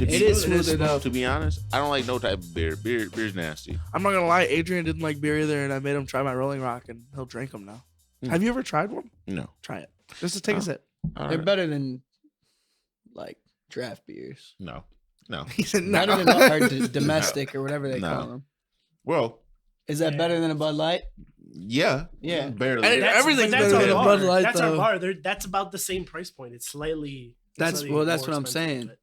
It be is honest, smoother though. To be honest, I don't like no type of beer. Beer's nasty. I'm not gonna lie, Adrian didn't like beer either, and I made him try my Rolling Rock, and he'll drink them now. Have you ever tried one? No. Try it. Just to take a sip. They're better than like draft beers. No. He said no. Not even or domestic or whatever they call them. Well, is that better than a Bud Light? Yeah. Yeah. Barely. Everything's that's better than our Bud bar. Light, That's though. our bar. That's about the same price point. It's slightly. That's more what I'm expensive, saying. but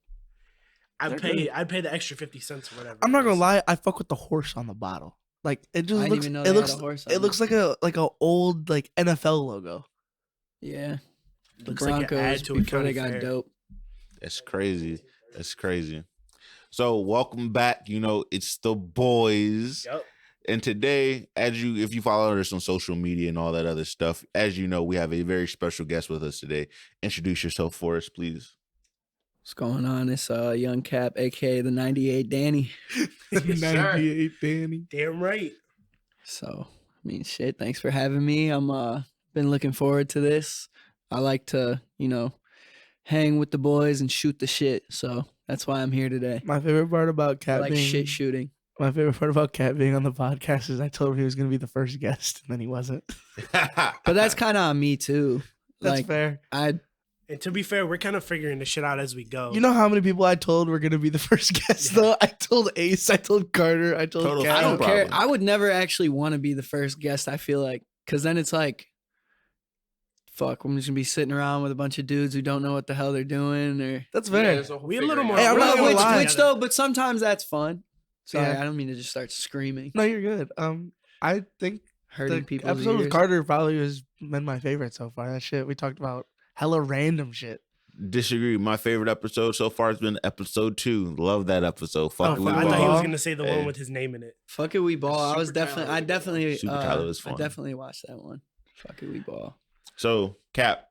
I'd pay the extra 50 cents or whatever. I'm not gonna lie, I fuck with the horse on the bottle. Like it just I didn't looks. even know It they looks. had a horse on It looks like a old like NFL logo. Yeah. The Looks like an ad Broncos to a before they county got fair. dope. That's crazy. That's crazy. So welcome back. You know, it's the boys. Yep. And today, if you follow us on social media and all that other stuff, as you know, we have a very special guest with us today. Introduce yourself for us, please. What's going on? It's young Cap, aka the 98 Danny. 98 Danny. Damn right. So, I mean, shit, thanks for having me. I'm been looking forward to this. I like to, hang with the boys and shoot the shit. So that's why I'm here today. My favorite part about I Cat like being shit shooting. My favorite part about Cat being on the podcast is I told him he was gonna be the first guest, and then he wasn't. But that's kind of on me too. That's like, fair. And to be fair, we're kind of figuring this shit out as we go. You know how many people I told were gonna be the first guest though? I told Ace, I told Carter, I told Total Cat. I don't No care. problem. I would never actually want to be the first guest. I feel like, because then it's like, fuck, I'm just gonna be sitting around with a bunch of dudes who don't know what the hell they're doing, or That's fair. we a little more. Hey, I'm we're not a gonna little lie. more which though, but sometimes that's fun. Sorry, Yeah. I don't mean to just start screaming, No, you're good. I think hurting the people's episode ears. with Carter probably has been my favorite so far. That shit we talked about hella random shit. Disagree. My favorite episode so far has been episode 2. Love that episode. Fuck Oh, it, we I thought he ball. was gonna say the Hey. one with his name in it. Fuck it, we ball. I Super Tyler definitely Super Tyler was I fun. definitely watched that one. Fuck it, we ball. So, Cap,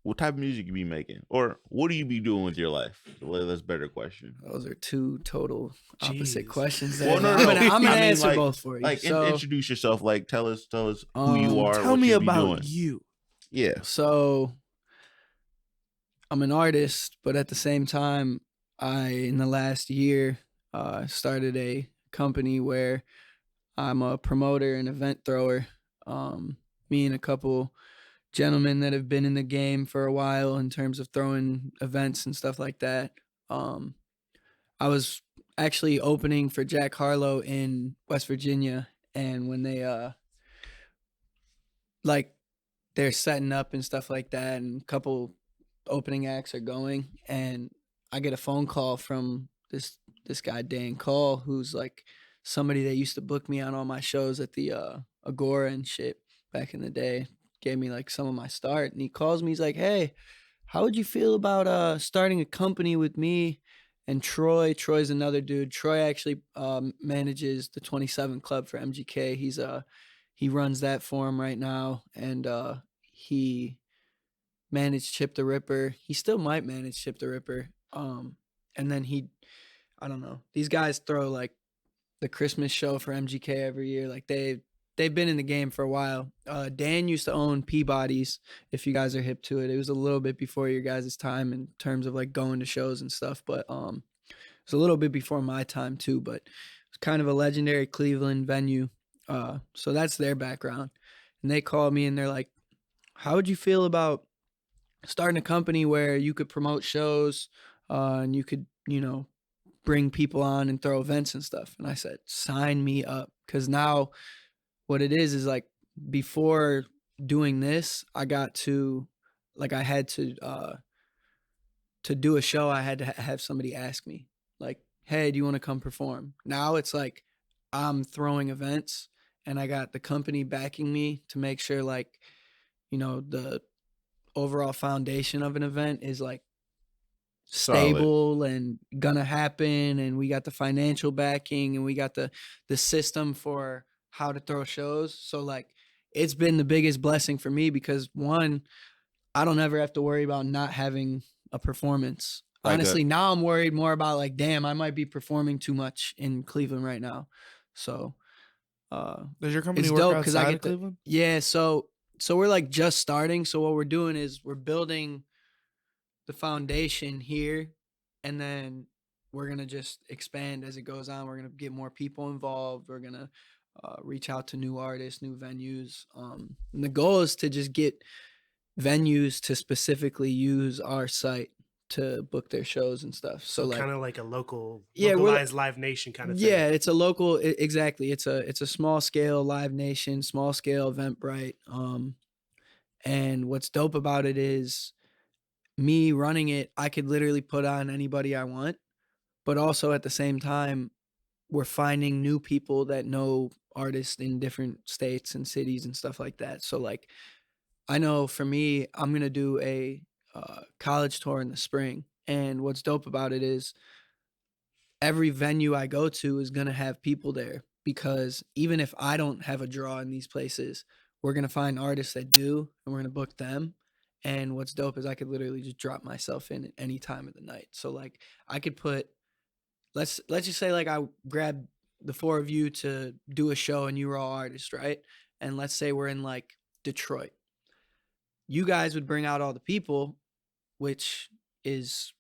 what type of music you be making? Or what do you be doing with your life? Well, that's a better question. Those are two total opposite Jeez. questions. Well, There. no, no, I'm gonna I mean, answer like- both for you. Like, so, introduce yourself. Like, tell us who you are. Tell what me you be about doing. you. Yeah. so I'm an artist, but at the same time, in the last year, started a company where I'm a promoter and event thrower. Me and a couple gentlemen that have been in the game for a while in terms of throwing events and stuff like that. I was actually opening for Jack Harlow in West Virginia, and when they they're setting up and stuff like that, and a couple opening acts are going, and I get a phone call from this guy Dan Cole, who's like somebody that used to book me on all my shows at the Agora and shit back in the day. Gave me like some of my start, and he calls me. He's like, "Hey, how would you feel about starting a company with me and Troy?" Troy's another dude. Troy actually manages the 27 Club for MGK. He runs that for him right now, and he managed Chip the Ripper. He still might manage Chip the Ripper. And then I don't know. These guys throw like the Christmas show for MGK every year. Like they've been in the game for a while. Dan used to own Peabody's, if you guys are hip to it. It was a little bit before your guys' time in terms of like going to shows and stuff, but it was a little bit before my time too, but it's kind of a legendary Cleveland venue. So that's their background. And they called me and they're like, "How would you feel about starting a company where you could promote shows and you could, bring people on and throw events and stuff?" And I said, "Sign me up." Because now what it is like, before doing this, I had to do a show. I had to have somebody ask me like, "Hey, do you want to come perform?" Now it's like I'm throwing events and I got the company backing me to make sure like, the overall foundation of an event is like stable and gonna happen, and we got the financial backing and we got the system for how to throw shows. So like it's been the biggest blessing for me because one, I don't ever have to worry about not having a performance. Honestly, now I'm worried more about like, damn, I might be performing too much in Cleveland right now. So Does your company it's work dope because outside I of get Cleveland? yeah, so we're like just starting. So what we're doing is we're building the foundation here, and then we're gonna just expand as it goes on. We're gonna get more people involved. We're gonna reach out to new artists, new venues. And the goal is to just get venues to specifically use our site to book their shows and stuff. So like, kind of like a Yeah, we're- localized Live Nation kind of thing. yeah, it's a local. Exactly, it's a small scale Live Nation, small scale Eventbrite. And what's dope about it is me running it. I could literally put on anybody I want, but also at the same time, we're finding new people that know artists in different states and cities and stuff like that. So like, I know for me, I'm gonna do a college tour in the spring, and what's dope about it is every venue I go to is gonna have people there, because even if I don't have a draw in these places, we're gonna find artists that do, and we're gonna book them. And what's dope is I could literally just drop myself in at any time of the night. So like, I could put, let's just say like I grab the four of you to do a show and you were all artists, right? And let's say we're in like Detroit. You guys would bring out all the people, which is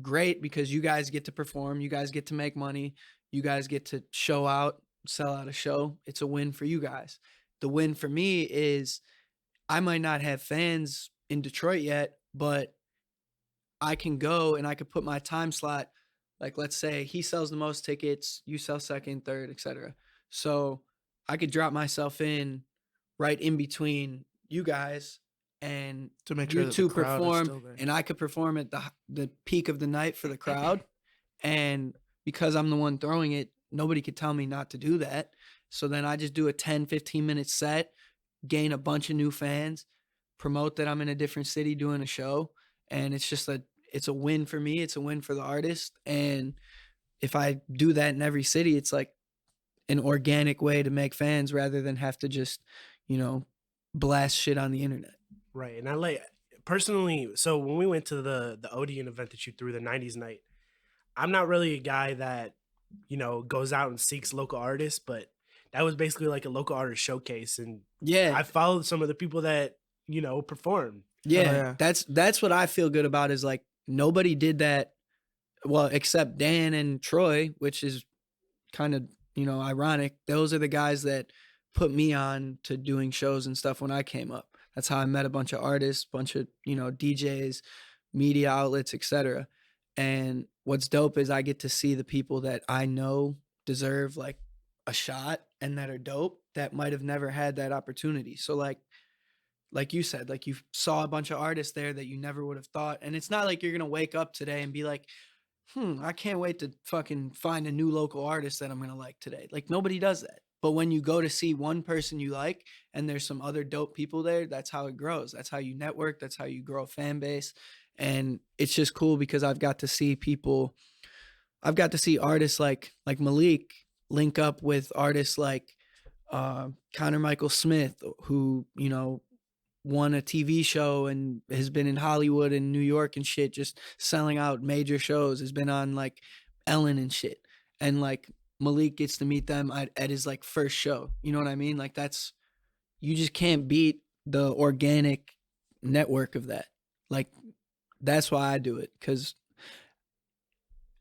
great because you guys get to perform, you guys get to make money, you guys get to show out, sell out a show. It's a win for you guys. The win for me is I might not have fans in Detroit yet, but I can go and I could put my time slot, like let's say he sells the most tickets, you sell second, third, etc. So I could drop myself in right in between you guys, and To make sure you that two the crowd is perform, still there. and I could perform at the peak of the night for the crowd. And because I'm the one throwing it, nobody could tell me not to do that. So then I just do a 10, 15-minute set, gain a bunch of new fans, promote that I'm in a different city doing a show. And it's a win for me. It's a win for the artist. And if I do that in every city, it's like an organic way to make fans rather than have to just, blast shit on the internet. Right. And I like personally, so when we went to the Odeon event that you threw, the 90s night, I'm not really a guy that, goes out and seeks local artists, but that was basically like a local artist showcase. And Yeah. I followed some of the people that, performed. Yeah, yeah. that's what I feel good about, is like nobody did that, well, except Dan and Troy, which is kind of, ironic. Those are the guys that put me on to doing shows and stuff when I came up. That's how I met a bunch of artists, bunch of, DJs, media outlets, etc. And what's dope is I get to see the people that I know deserve like a shot and that are dope that might have never had that opportunity. So like you said, like you saw a bunch of artists there that you never would have thought. And it's not like you're going to wake up today and be like, I can't wait to fucking find a new local artist that I'm going to like today. Like nobody does that. But when you go to see one person you like and there's some other dope people there, that's how it grows. That's how you network. That's how you grow a fan base. And it's just cool because I've got to see artists like Malik link up with artists like Connor Michael Smith, who, won a TV show and has been in Hollywood and New York and shit, just selling out major shows, has been on like Ellen and shit. And like Malik gets to meet them at his like first show. You know what I mean? Like you just can't beat the organic network of that. Like that's why I do it. 'Cause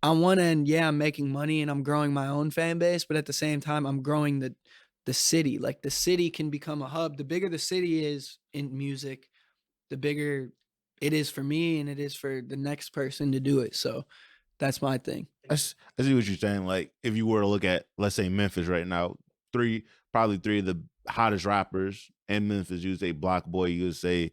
on one end, yeah, I'm making money and I'm growing my own fan base, but at the same time, I'm growing the city. Like the city can become a hub. The bigger the city is in music, the bigger it is for me and it is for the next person to do it. So that's my thing. I see what you're saying. Like if you were to look at, let's say Memphis right now, probably three of the hottest rappers in Memphis, you would say Block Boy, you would say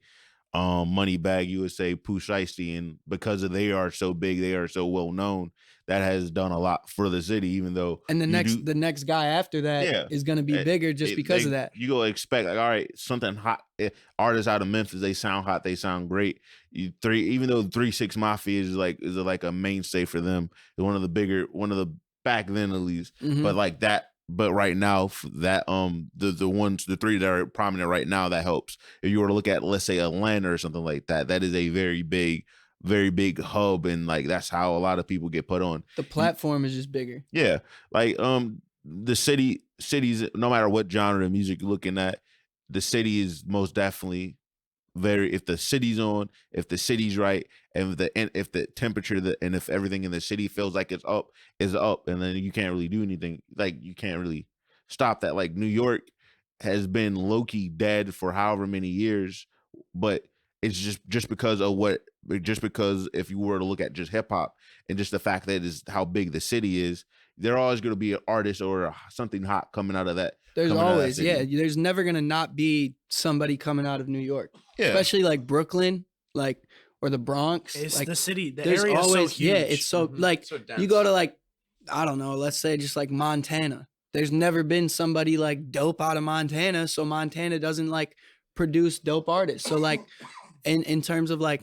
Moneybag, you would say Pooh Shiesty, and because they are so big, they are so well known, that has done a lot for the city. Even though, and the next guy after that is going to be bigger just because of that. You go expect like, all right, something hot. Artists out of Memphis, they sound hot, they sound great. Even though 3-6 Mafia is like a mainstay for them, one of the back then at least, but like that. But right now, that the three that are prominent right now, that helps. If you were to look at, let's say, Atlanta or something like that, that is a very big hub, and like that's how a lot of people get put on. The platform is just bigger. Yeah, like the cities, no matter what genre of music you're looking at, the city is most definitely if the city's on, if the city's right, and if the temperature and if everything in the city feels like it's up, is up, and then you can't really do anything. Like you can't really stop that. Like New York has been low-key dead for however many years, but it's just because of just because if you were to look at just hip hop and just the fact that is how big the city is, there always going to be an artist or something hot coming out of that. There's always, there's never gonna not be somebody coming out of New York, especially like Brooklyn, like or the Bronx. It's like the city. The there's area always, is so huge. it's so like So you go to like I don't know, let's say just like Montana. There's never been somebody like dope out of Montana, so Montana doesn't like produce dope artists. So like in terms of like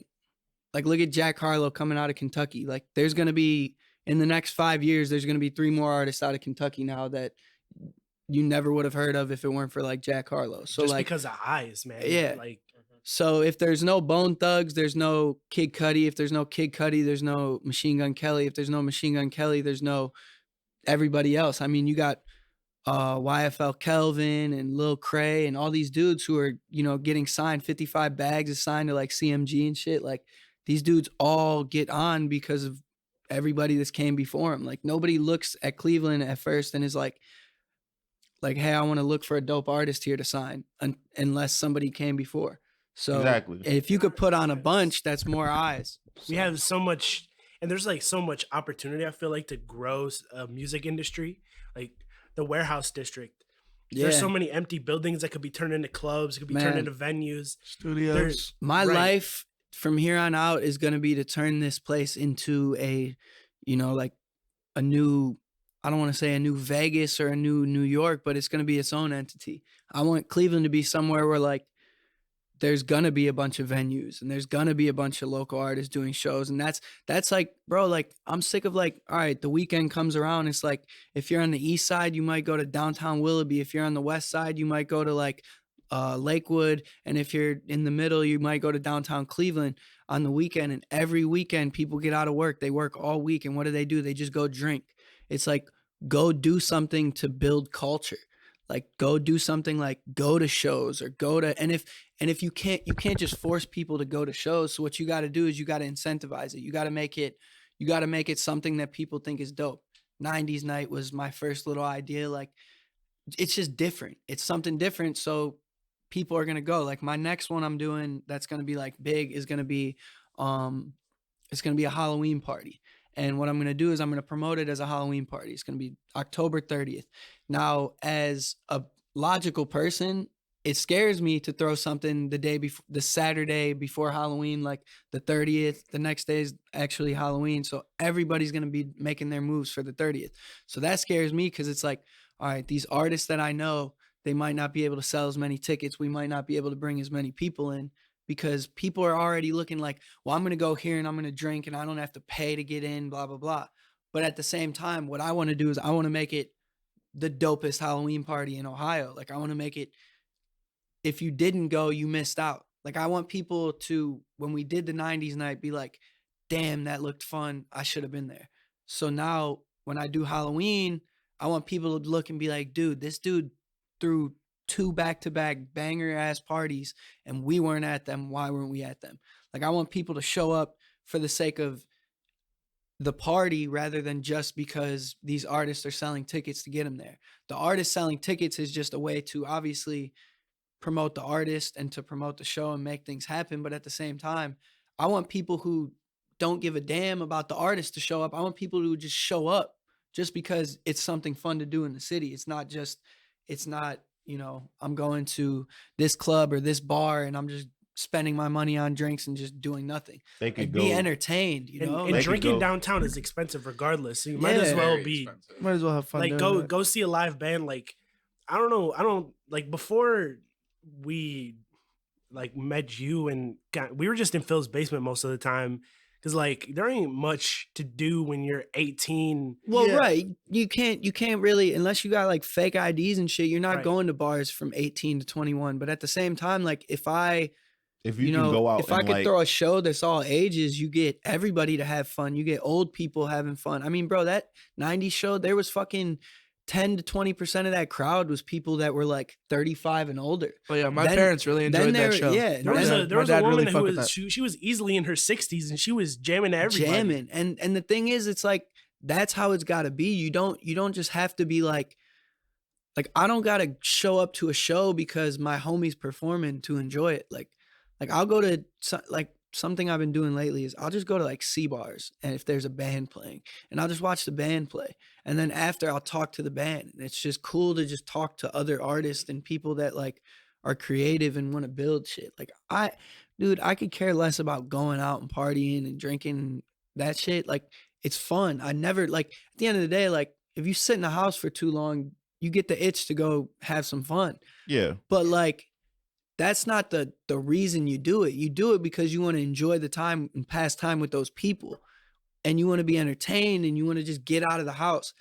look at Jack Harlow coming out of Kentucky. Like there's gonna be in the next 5 years, there's gonna be 3 more artists out of Kentucky now that you never would have heard of if it weren't for like Jack Harlow. So just like because of eyes, man. Yeah. Like so if there's no Bone Thugs, there's no Kid Cudi. If there's no Kid Cudi, there's no Machine Gun Kelly. If there's no Machine Gun Kelly, there's no everybody else. I mean, you got YFL Kelvin and Lil Cray and all these dudes who are, getting signed. 55 Bags is signed to like CMG and shit. Like these dudes all get on because of everybody that's came before them. Like nobody looks at Cleveland at first and is like, hey, I want to look for a dope artist here to sign unless somebody came before. So Exactly. if you could put on a bunch, that's more eyes. we have so much, and there's like so much opportunity. I feel like to grow a music industry, like the warehouse district. There's so many empty buildings that could be turned into clubs, could be turned into venues, Studios. My life from here on out is going to be to turn this place into a, like a new, I don't want to say a new Vegas or a new New York, but it's going to be its own entity. I want Cleveland to be somewhere where like there's going to be a bunch of venues and there's going to be a bunch of local artists doing shows. And that's like, bro, like I'm sick of like, all right, the weekend comes around. It's like, if you're on the east side, you might go to downtown Willoughby. If you're on the west side, you might go to like Lakewood. And if you're in the middle, you might go to downtown Cleveland on the weekend. And every weekend people get out of work. They work all week. And what do? They just go drink. It's like, go do something to build culture. Like go do something, like go to shows or and if you can't just force people to go to shows. So what you got to do is you got to incentivize it. You got to make it something that people think is dope. 90s night was my first little idea. Like it's just different. It's something different. So people are going to go. Like my next one I'm doing that's going to be like big is going to be it's going to be a Halloween party. And what I'm going to do is I'm going to promote it as a Halloween party. It's going to be October 30th. Now, as a logical person, it scares me to throw something the Saturday before Halloween, like the 30th. The next day is actually Halloween. So everybody's going to be making their moves for the 30th. So that scares me because it's like, all right, these artists that I know, they might not be able to sell as many tickets. We might not be able to bring as many people in. Because people are already looking like, well, I'm going to go here and I'm going to drink and I don't have to pay to get in, blah, blah, blah. But at the same time, what I want to do is I want to make it the dopest Halloween party in Ohio. Like I want to make it, if you didn't go, you missed out. Like I want people to, when we did the 90s night, be like, damn, that looked fun. I should have been there. So now when I do Halloween, I want people to look and be like, dude, this dude threw 2 back-to-back banger-ass parties, and we weren't at them. Why weren't we at them? Like, I want people to show up for the sake of the party rather than just because these artists are selling tickets to get them there. The artist selling tickets is just a way to obviously promote the artist and to promote the show and make things happen. But at the same time, I want people who don't give a damn about the artist to show up. I want people who just show up just because it's something fun to do in the city. It's not, I'm going to this club or this bar and I'm just spending my money on drinks and just doing nothing. They could be entertained, And drinking downtown is expensive regardless. So you might as well might as well have fun. Like go see a live band. Like I don't like before we like met you and we were just in Phil's basement most of the time. Cause like there ain't much to do when you're 18. Well, right. You can't really, unless you got like fake IDs and shit, you're not going to bars from 18 to 21. But at the same time, like if you can go out, if I could throw a show that's all ages, you get everybody to have fun. You get old people having fun. I mean, bro, that 90s show, there was fucking 10 to 20% of that crowd was people that were like 35 and older. Oh yeah, my Then- parents really enjoyed that show. Yeah, There was My a dad woman really who fucked with was that. she was easily in her 60s and she was jamming to everybody. jamming. And the thing is, it's like that's how it's got to be. You don't just have to be like I don't got to show up to a show because my homie's performing to enjoy it. Like I'll go to something I've been doing lately is I'll just go to like C-bars, and if there's a band playing, and I'll just watch the band play, and then after I'll talk to the band. And it's just cool to just talk to other artists and people that like are creative and want to build shit. Like I could care less about going out and partying and drinking that shit. Like it's fun. I never like at the end of the day, like if you sit in the house for too long, you get the itch to go have some fun. Yeah. But like that's not the reason you do it. You do it because you want to enjoy the time and pass time with those people, and you want to be entertained, and you want to just get out of the house.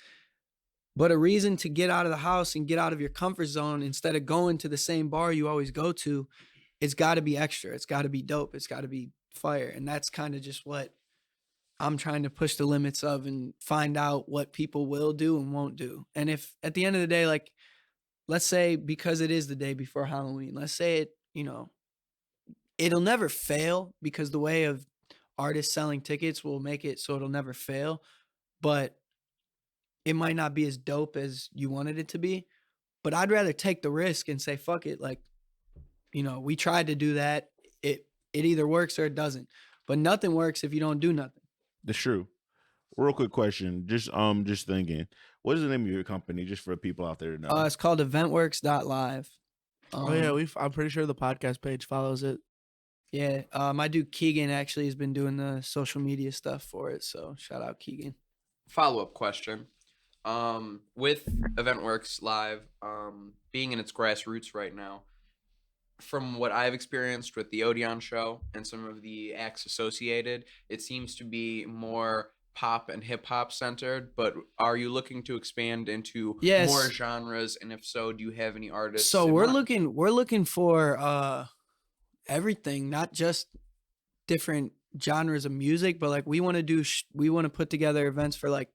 But a reason to get out of the house and get out of your comfort zone instead of going to the same bar you always go to, it's got to be extra. It's got to be dope. It's got to be fire. And that's kind of just what I'm trying to push the limits of and find out what people will do and won't do. And if at the end of the day, like, let's say because it is the day before Halloween, let's say it, it'll never fail because the way of artists selling tickets will make it so it'll never fail, but it might not be as dope as you wanted it to be. But I'd rather take the risk and say, fuck it. Like, we tried to do that. It either works or it doesn't, but nothing works if you don't do nothing. That's true. Real quick question. Just thinking, what is the name of your company? Just for people out there to know. It's called eventworks.live. Oh yeah, I'm pretty sure the podcast page follows it. Yeah. My dude Keegan actually has been doing the social media stuff for it. So shout out Keegan. Follow-up question. With Eventworks Live, being in its grassroots right now, from what I've experienced with the Odeon show and some of the acts associated, it seems to be more pop and hip hop centered, but are you looking to expand into Yes. more genres? And if so, do you have any artists? So in we're mind? looking for everything, not just different genres of music, but like we want to put together events for like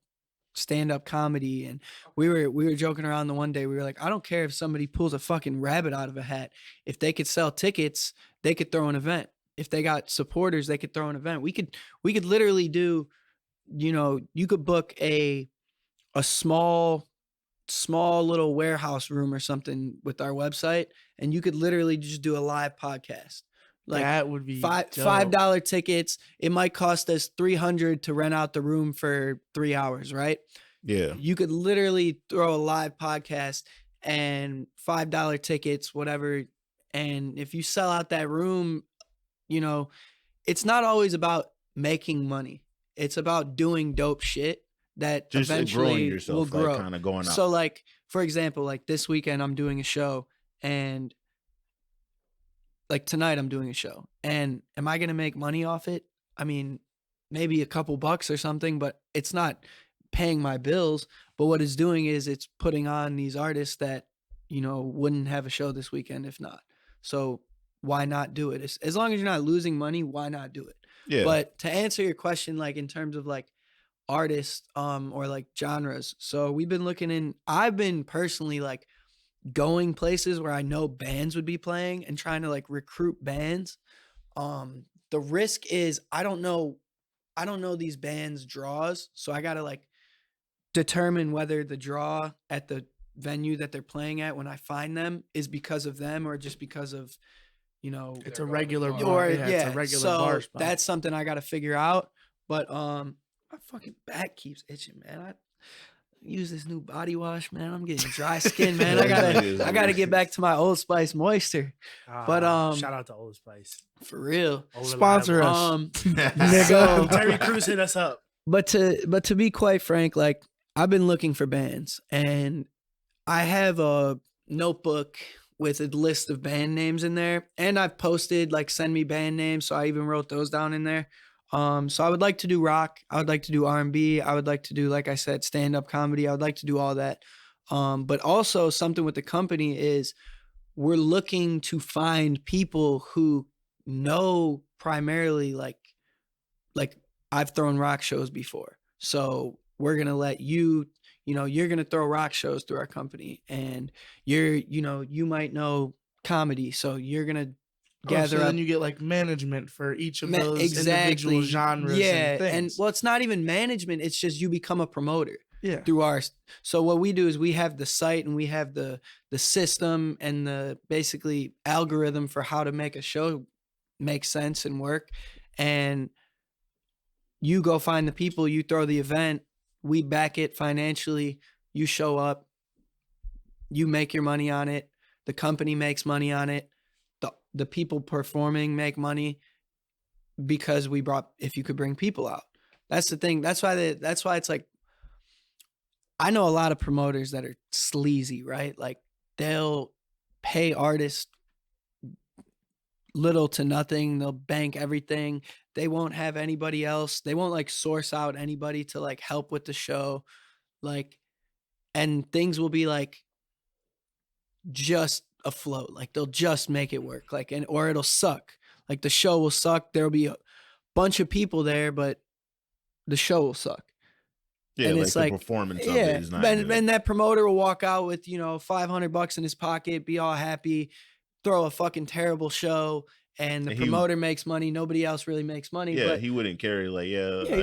stand-up comedy. And we were joking around the one day, we were like, I don't care if somebody pulls a fucking rabbit out of a hat. If they could sell tickets, they could throw an event. If they got supporters, they could throw an event. We could literally do, you could book a small little warehouse room or something with our website, and you could literally just do a live podcast. Like That would be $5 tickets. It might cost us $300 to rent out the room for 3 hours, right? Yeah. You could literally throw a live podcast and $5 tickets, whatever. And if you sell out that room, it's not always about making money. It's about doing dope shit that Just eventually growing yourself, will grow. like kind of going out. So like, for example, like this weekend I'm doing a show, and like tonight I'm doing a show, and am I going to make money off it? I mean, maybe a couple bucks or something, but it's not paying my bills. But what it's doing is it's putting on these artists that, wouldn't have a show this weekend if not. So why not do it? As long as you're not losing money, why not do it? Yeah. But to answer your question, like in terms of like artists or like genres, so I've been personally like going places where I know bands would be playing and trying to like recruit bands. The risk is I don't know these bands' draws, so I gotta like determine whether the draw at the venue that they're playing at when I find them is because of them or just because of It's a regular bar. or Yeah, it's a regular so bar spot. that's something I got to figure out. But my fucking back keeps itching, man. I use this new body wash, man. I'm getting dry skin, man. I gotta get back to my Old Spice moisture. But shout out to Old Spice. For real, Sponsor us. So, Terry Crews hit us up. but to be quite frank, like I've been looking for bands, and I have a notebook with a list of band names in there, and I've posted like send me band names, so I even wrote those down in there. So I would like to do rock, I would like to do R&B, I would like to do, like I said, stand-up comedy, I would like to do all that. But also something with the company is we're looking to find people who know primarily like I've thrown rock shows before, so we're gonna let you you're going to throw rock shows through our company, and you might know comedy. So you're going to gather so up. then you get like management for each of those Exactly. individual genres Yeah. and things. Well, it's not even management. It's just you become a promoter Yeah. through ours. So what we do is we have the site and we have the system and the basically algorithm for how to make a show make sense and work. And you go find the people, you throw the event, we back it financially, you show up, you make your money on it, the company makes money on it, the people performing make money because if you could bring people out. That's the thing. That's why it's like, I know a lot of promoters that are sleazy, right? Like they'll pay artists little to nothing. They'll bank everything. They won't have anybody else. They won't like source out anybody to like help with the show. Like, and things will be like just afloat. Like they'll just make it work. Like, or it'll suck. Like the show will suck. There'll be a bunch of people there, but the show will suck. Yeah, and like it's the like, performance of it is not good. And that promoter will walk out with, $500 in his pocket, be all happy, throw a fucking terrible show, and the promoter makes money. Nobody else really makes money. Yeah, but he wouldn't care. Like, he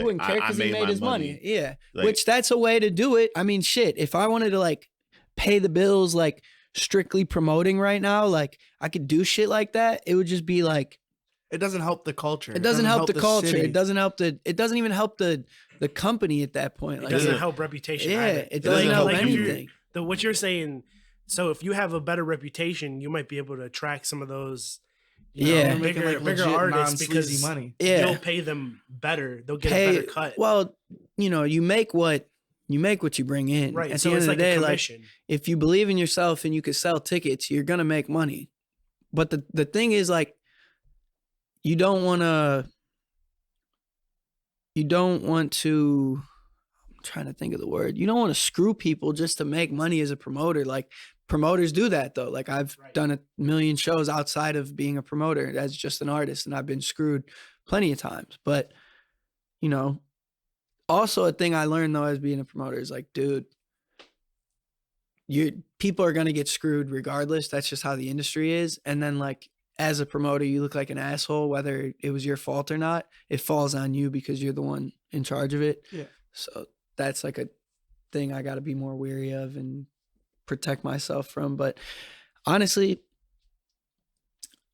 wouldn't care because he made his money. Yeah, like, which that's a way to do it. I mean, shit, if I wanted to like pay the bills, like strictly promoting right now, like I could do shit like that. It would just be like, it doesn't help the culture. It doesn't help the culture. City. It doesn't even help the company at that point. It doesn't help reputation. Yeah, either. it doesn't help anything. What you're saying. So if you have a better reputation, you might be able to attract some of those. Bigger artists because money. Yeah, you'll pay them better. They'll get a better cut. Well, you make what you bring in. Right. At So the end it's of the like day, a commission. like if you believe in yourself and you could sell tickets, you're gonna make money. But the thing is, like, you don't want to. I'm trying to think of the word. You don't want to screw people just to make money as a promoter. Like promoters do that though. Like I've done 1 million shows outside of being a promoter as just an artist, and I've been screwed plenty of times. But also a thing I learned though as being a promoter is like, dude, people are gonna get screwed regardless. That's just how the industry is. And then like as a promoter, you look like an asshole, whether it was your fault or not. It falls on you because you're the one in charge of it. Yeah. So that's like a thing I got to be more wary of and protect myself from. But honestly,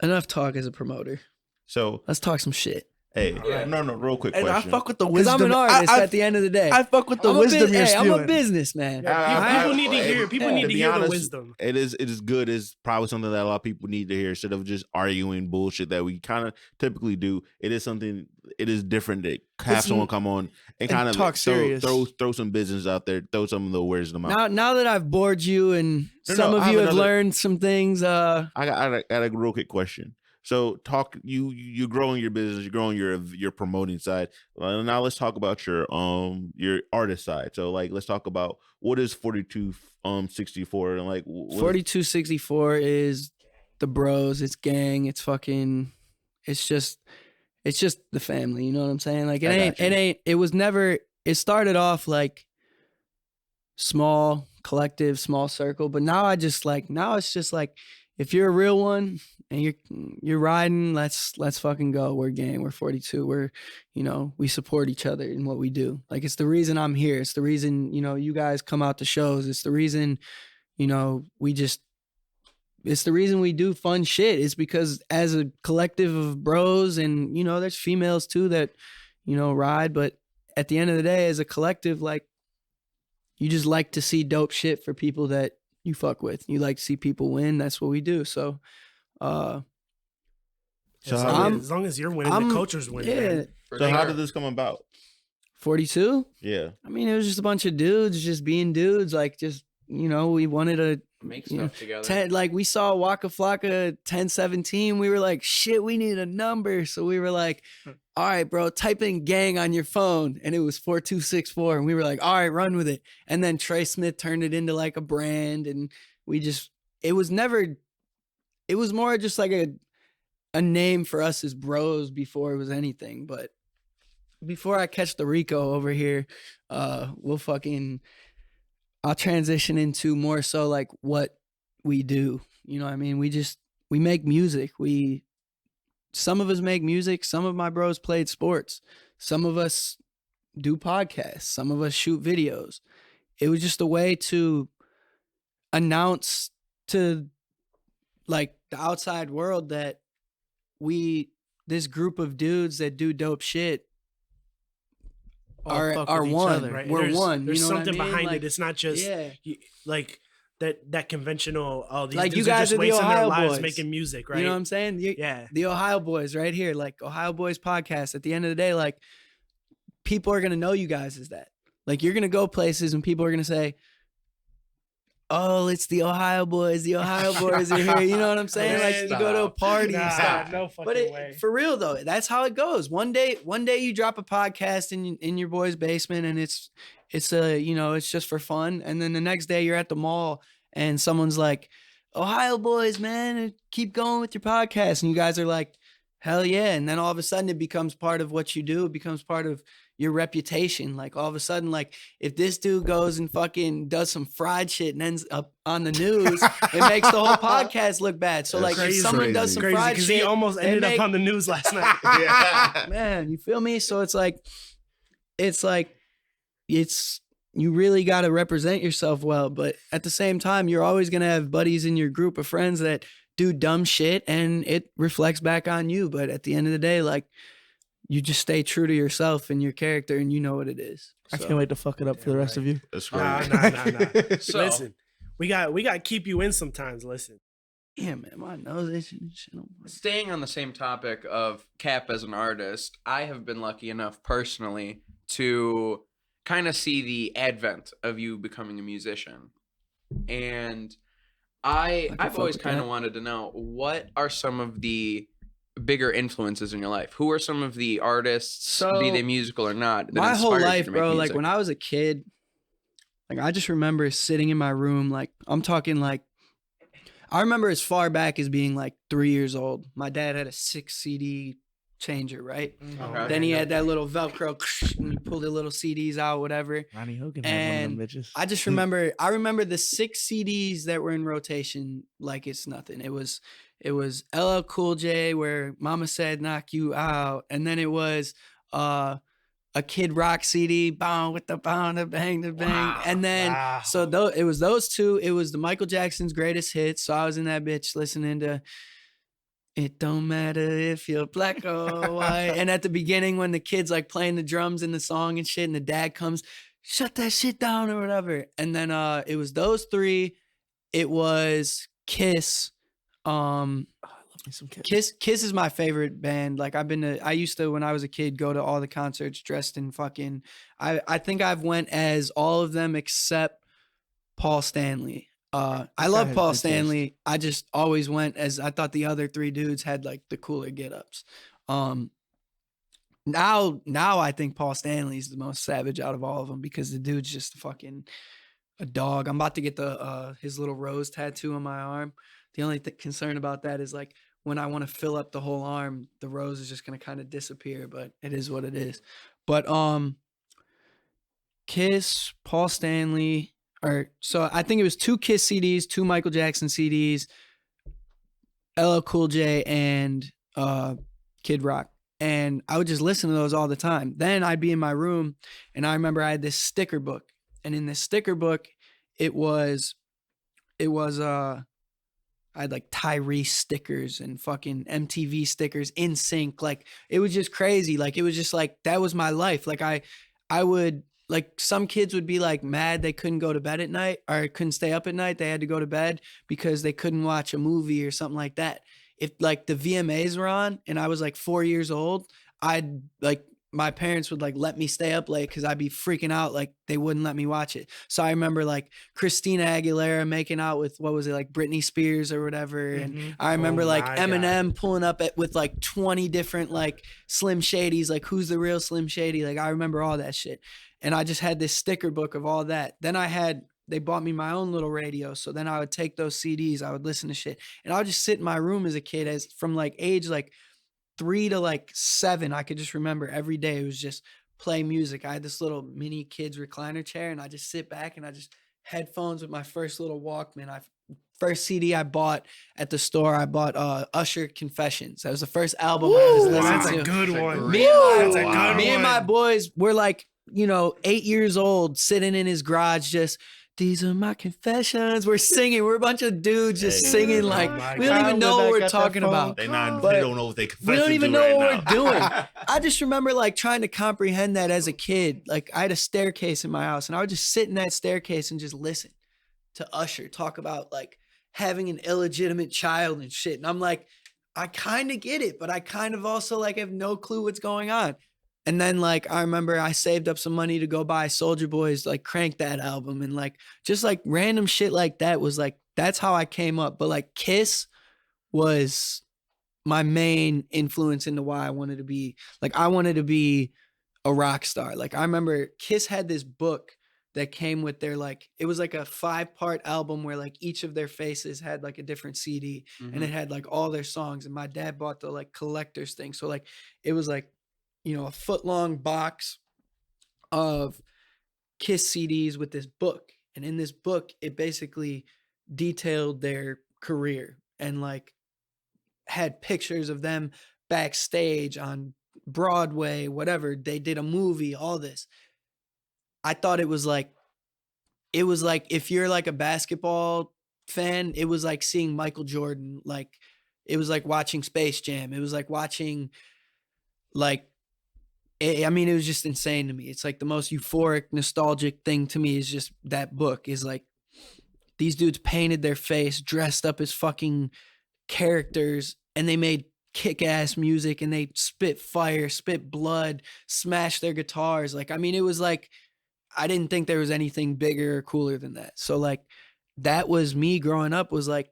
enough talk as a promoter. So let's talk some shit. Hey, no, real quick question. And I fuck with the Because wisdom. I'm an artist at the end of the day. I fuck with the wisdom you're spewing. I'm a businessman. People need to hear. People need to hear the wisdom. It is good. It's probably something that a lot of people need to hear instead of just arguing bullshit that we kind of typically do. It is something. It is different to have someone come on and kind of talk serious. Throw some business out there. Throw some of the wisdom out. Now that I've bored you and some of you have learned some things. I got a real quick question. So you're growing your business, you're growing your promoting side. Now let's talk about your artist side. So like let's talk about what is 4264 and like 4264 is the bros, it's gang, it's fucking, it's just the family, you know what I'm saying? Like it started off like small collective, small circle, but now it's just like if you're a real one and you're riding, let's fucking go. We're gang. We're 42. We're, we support each other in what we do. Like it's the reason I'm here. It's the reason, you guys come out to shows. It's the reason, it's the reason we do fun shit. It's because as a collective of bros and, there's females too that, ride. But at the end of the day, as a collective, like you just like to see dope shit for people that you fuck with. You like to see people win. That's what we do. So, as long as you're winning, the culture's winning. Yeah. So how did this come about? 42? Yeah. I mean, it was just a bunch of dudes just being dudes. Like, just, we wanted to make stuff together. Like, we saw Waka Flocka 1017. We were like, shit, we need a number. So we were like, all right, bro, type in gang on your phone. And it was 4264. And we were like, all right, run with it. And then Trey Smith turned it into like a brand. And it was more just like a name for us as bros before it was anything. But before I catch the Rico over here, we'll fucking, I'll transition into more so like what we do. You know what I mean? We make music. Some of us make music. Some of my bros played sports. Some of us do podcasts. Some of us shoot videos. It was just a way to announce to like the outside world that this group of dudes that do dope shit are one. Right. We're one. There's you know something what I mean? behind Like, it. It's not just like that conventional. Oh, these Like, dudes you are guys just are the wasting their Ohio lives boys. making music, right? You know what I'm saying? Yeah. The Ohio Boys right here, like Ohio Boys podcast. At the end of the day, like people are gonna know you guys as that. Like you're gonna go places and people are gonna say, "Oh, it's the Ohio Boys. The Ohio Boys are here." You know what I'm saying? Like you go to a party and stuff. No fucking But way. for real though, that's how it goes. One day you drop a podcast in your boy's basement and it's it's just for fun. And then the next day you're at the mall and someone's like, "Ohio Boys, man, keep going with your podcast." And you guys are like, "Hell yeah." And then all of a sudden it becomes part of what you do. It becomes part of your reputation. Like all of a sudden, like if this dude goes and fucking does some fried shit and ends up on the news, it makes the whole podcast look bad. So That's like if someone does some Crazy, fried because shit, he almost they ended make- up on the news last night. Yeah. man, you feel me? So it's like you really got to represent yourself well, but at the same time, you're always going to have buddies in your group of friends that do dumb shit and it reflects back on you. But at the end of the day, like you just stay true to yourself and your character and you know what it is. I So, can't wait to fuck it up for the rest of you. That's Nah. right. So, Listen, we got to keep you in sometimes. Listen. yeah, man, my nose itching and shit. staying on the same topic of Cap as an artist, I have been lucky enough personally to kind of see the advent of you becoming a musician. And I've always kind of wanted to know, what are some of the bigger influences in your life? Who are some of the artists, So, be they musical or not, that my whole inspired you life, to make bro, like music? when I was a kid, like I just remember sitting in my room, like I'm talking like I remember as far back as being like 3 years old. My dad had a 6 CD changer, right? Okay. Then he had that little Velcro and he pulled the little CDs out, whatever. Ronnie Hogan had one of them bitches. I just remember the 6 CDs that were in rotation like it's nothing. It was LL Cool J, where Mama Said Knock You Out, and then it was a Kid Rock CD, bound with the bound, the bang, the bang. Wow. And then Wow. so it was those two. It was the Michael Jackson's greatest hits. So I was in that bitch listening to It Don't Matter If You're Black or White. And at the beginning, when the kid's like playing the drums in the song and shit, and the dad comes, shut that shit down or whatever. And then it was those 3. It was Kiss. Me some Kiss. Kiss is my favorite band. Like I used to, when I was a kid, go to all the concerts dressed in fucking, I think I've went as all of them except Paul Stanley. I love had Paul good Stanley. I just always went as, I thought the other 3 dudes had like the cooler get-ups. Now I think Paul Stanley's the most savage out of all of them because the dude's just fucking a dog. I'm about to get his little rose tattoo on my arm. The only concern about that is like when I want to fill up the whole arm, the rose is just gonna kind of disappear, but it is what it is. But Kiss, Paul Stanley, so I think it was 2 Kiss CDs, 2 Michael Jackson CDs, LL Cool J, and Kid Rock. And I would just listen to those all the time. Then I'd be in my room, and I remember I had this sticker book, and in this sticker book, it was I had like Tyrese stickers and fucking MTV stickers, in sync. Like it was just crazy. Like it was just like, that was my life. Like I would, like some kids would be like mad they couldn't go to bed at night or couldn't stay up at night. They had to go to bed because they couldn't watch a movie or something like that. If like the VMAs were on and I was like 4 years old, I'd like, my parents would like let me stay up late because I'd be freaking out. Like they wouldn't let me watch it. So I remember like Christina Aguilera making out with, what was it, like Britney Spears or whatever. And I remember Oh like my Eminem pulling up with like 20 different like Slim Shadys, like who's the real Slim Shady? Like I remember all that shit. And I just had this sticker book of all that. Then they bought me my own little radio. So then I would take those CDs, I would listen to shit. And I would just sit in my room as a kid, from like age like 3 to like 7, I could just remember every day it was just play music. I had this little mini kids recliner chair and I just sit back and I just headphones with my first little Walkman. First CD I bought at the store, I bought Usher Confessions. That was the first album I was listening That's to. a good one. Me and my, That's a good me and my one. boys were like, 8 years old, sitting in his garage, just, these are my confessions. We're singing. We're a bunch of dudes just singing. Like, my we don't even God. know what we're talking about. They But don't know what they we don't even to know right what we're now. doing. I just remember like trying to comprehend that as a kid. Like I had a staircase in my house and I would just sit in that staircase and just listen to Usher talk about like having an illegitimate child and shit. And I'm like, I kind of get it, but I kind of also like have no clue what's going on. And then like I remember I saved up some money to go buy Soulja Boy's like Crank That album and like just like random shit like that was like that's how I came up. But like Kiss was my main influence into why I wanted to be like I wanted to be a rock star. Like I remember Kiss had this book that came with their like it was like a 5-part album where like each of their faces had like a different CD and it had like all their songs. And my dad bought the like collector's thing. So like it was like a foot-long box of Kiss CDs with this book. And in this book, it basically detailed their career and like had pictures of them backstage on Broadway, whatever. They did a movie, all this. I thought it was like if you're like a basketball fan, it was like seeing Michael Jordan. Like it was like watching Space Jam. It was like watching like it was just insane to me. It's like the most euphoric, nostalgic thing to me is just that book is like these dudes painted their face, dressed up as fucking characters, and they made kick-ass music and they spit fire, spit blood, smashed their guitars. Like, I mean, it was like, I didn't think there was anything bigger or cooler than that. So like, that was me growing up was like,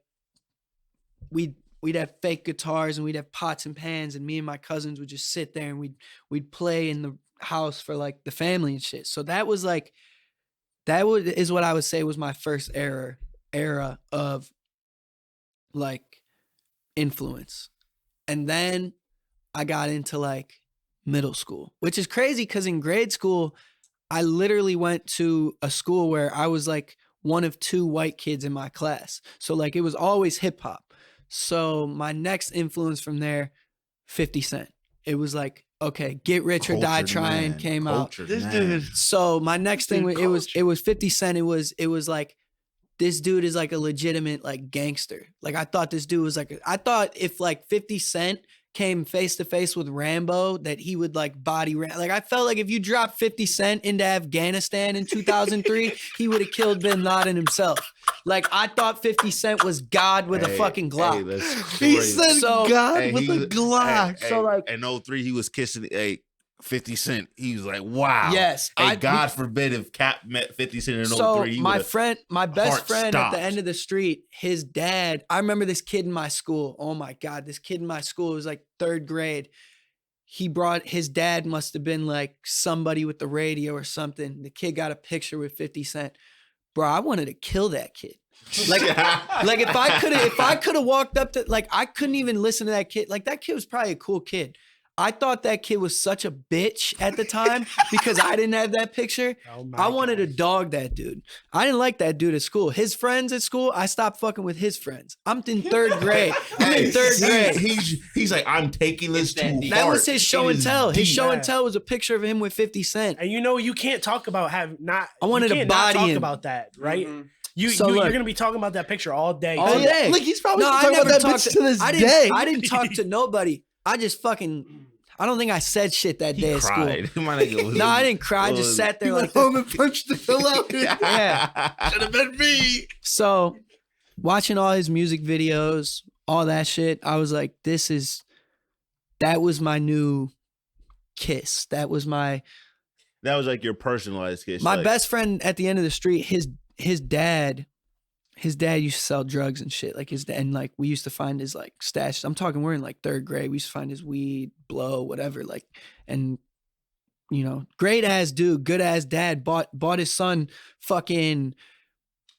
we'd have fake guitars and we'd have pots and pans and me and my cousins would just sit there and we'd play in the house for like the family and shit. So that was like is what I would say was my first era of like influence. And then I got into like middle school, which is crazy because in grade school I literally went to a school where I was like one of 2 white kids in my class. So like it was always hip hop. So my next influence from there, 50 Cent. It was like, okay, Get Rich or Die Trying came out. This dude. So my next thing, it was 50 Cent. It was like, this dude is like a legitimate like gangster. Like I thought this dude was like, I thought if like 50 Cent came face to face with Rambo, that he would like body like I felt like if you dropped 50 Cent into Afghanistan in 2003, he would have killed Bin Laden himself. Like I thought 50 Cent was God with a fucking Glock. He said God with a Glock. So like in 03, he was kissing 50 Cent. He was like, wow. Yes. God forbid if Cap met 50 Cent in 03. So he my best heart friend at stopped. the end of the street, his dad, I remember this kid in my school. Oh my God, this kid in my school was like 3rd grade. His dad must have been like somebody with the radio or something. The kid got a picture with 50 Cent. Bro, I wanted to kill that kid. Like if I could have walked up to, like, I couldn't even listen to that kid. Like that kid was probably a cool kid. I thought that kid was such a bitch at the time because I didn't have that picture. I wanted to dog that dude. I didn't like that dude at school. His friends at school, I stopped fucking with his friends. I'm in 3rd grade. He's like, I'm taking this too far. That was his show and tell. His show and Yeah. tell was a picture of him with 50 Cent. And you can't talk about I wanted to body talk him. about that, right? You're look, gonna be talking about that picture all day. all day. Like he's probably No, still I talking never about that talked bitch to this I day. didn't talk to nobody. I just fucking, I don't think I said shit that day at school. No, I didn't cry. I just sat there He like went home and punched the pillow. Yeah. Should have been me. So watching all his music videos, all that shit, I was like, that was my new Kiss. That was like your personalized kiss. my like, best friend at the end of the street. His dad used to sell drugs and shit. Like and like we used to find his like stash. I'm talking, we're in like 3rd grade. We used to find his weed, blow, whatever. Like, and great ass dude, good ass dad, bought his son fucking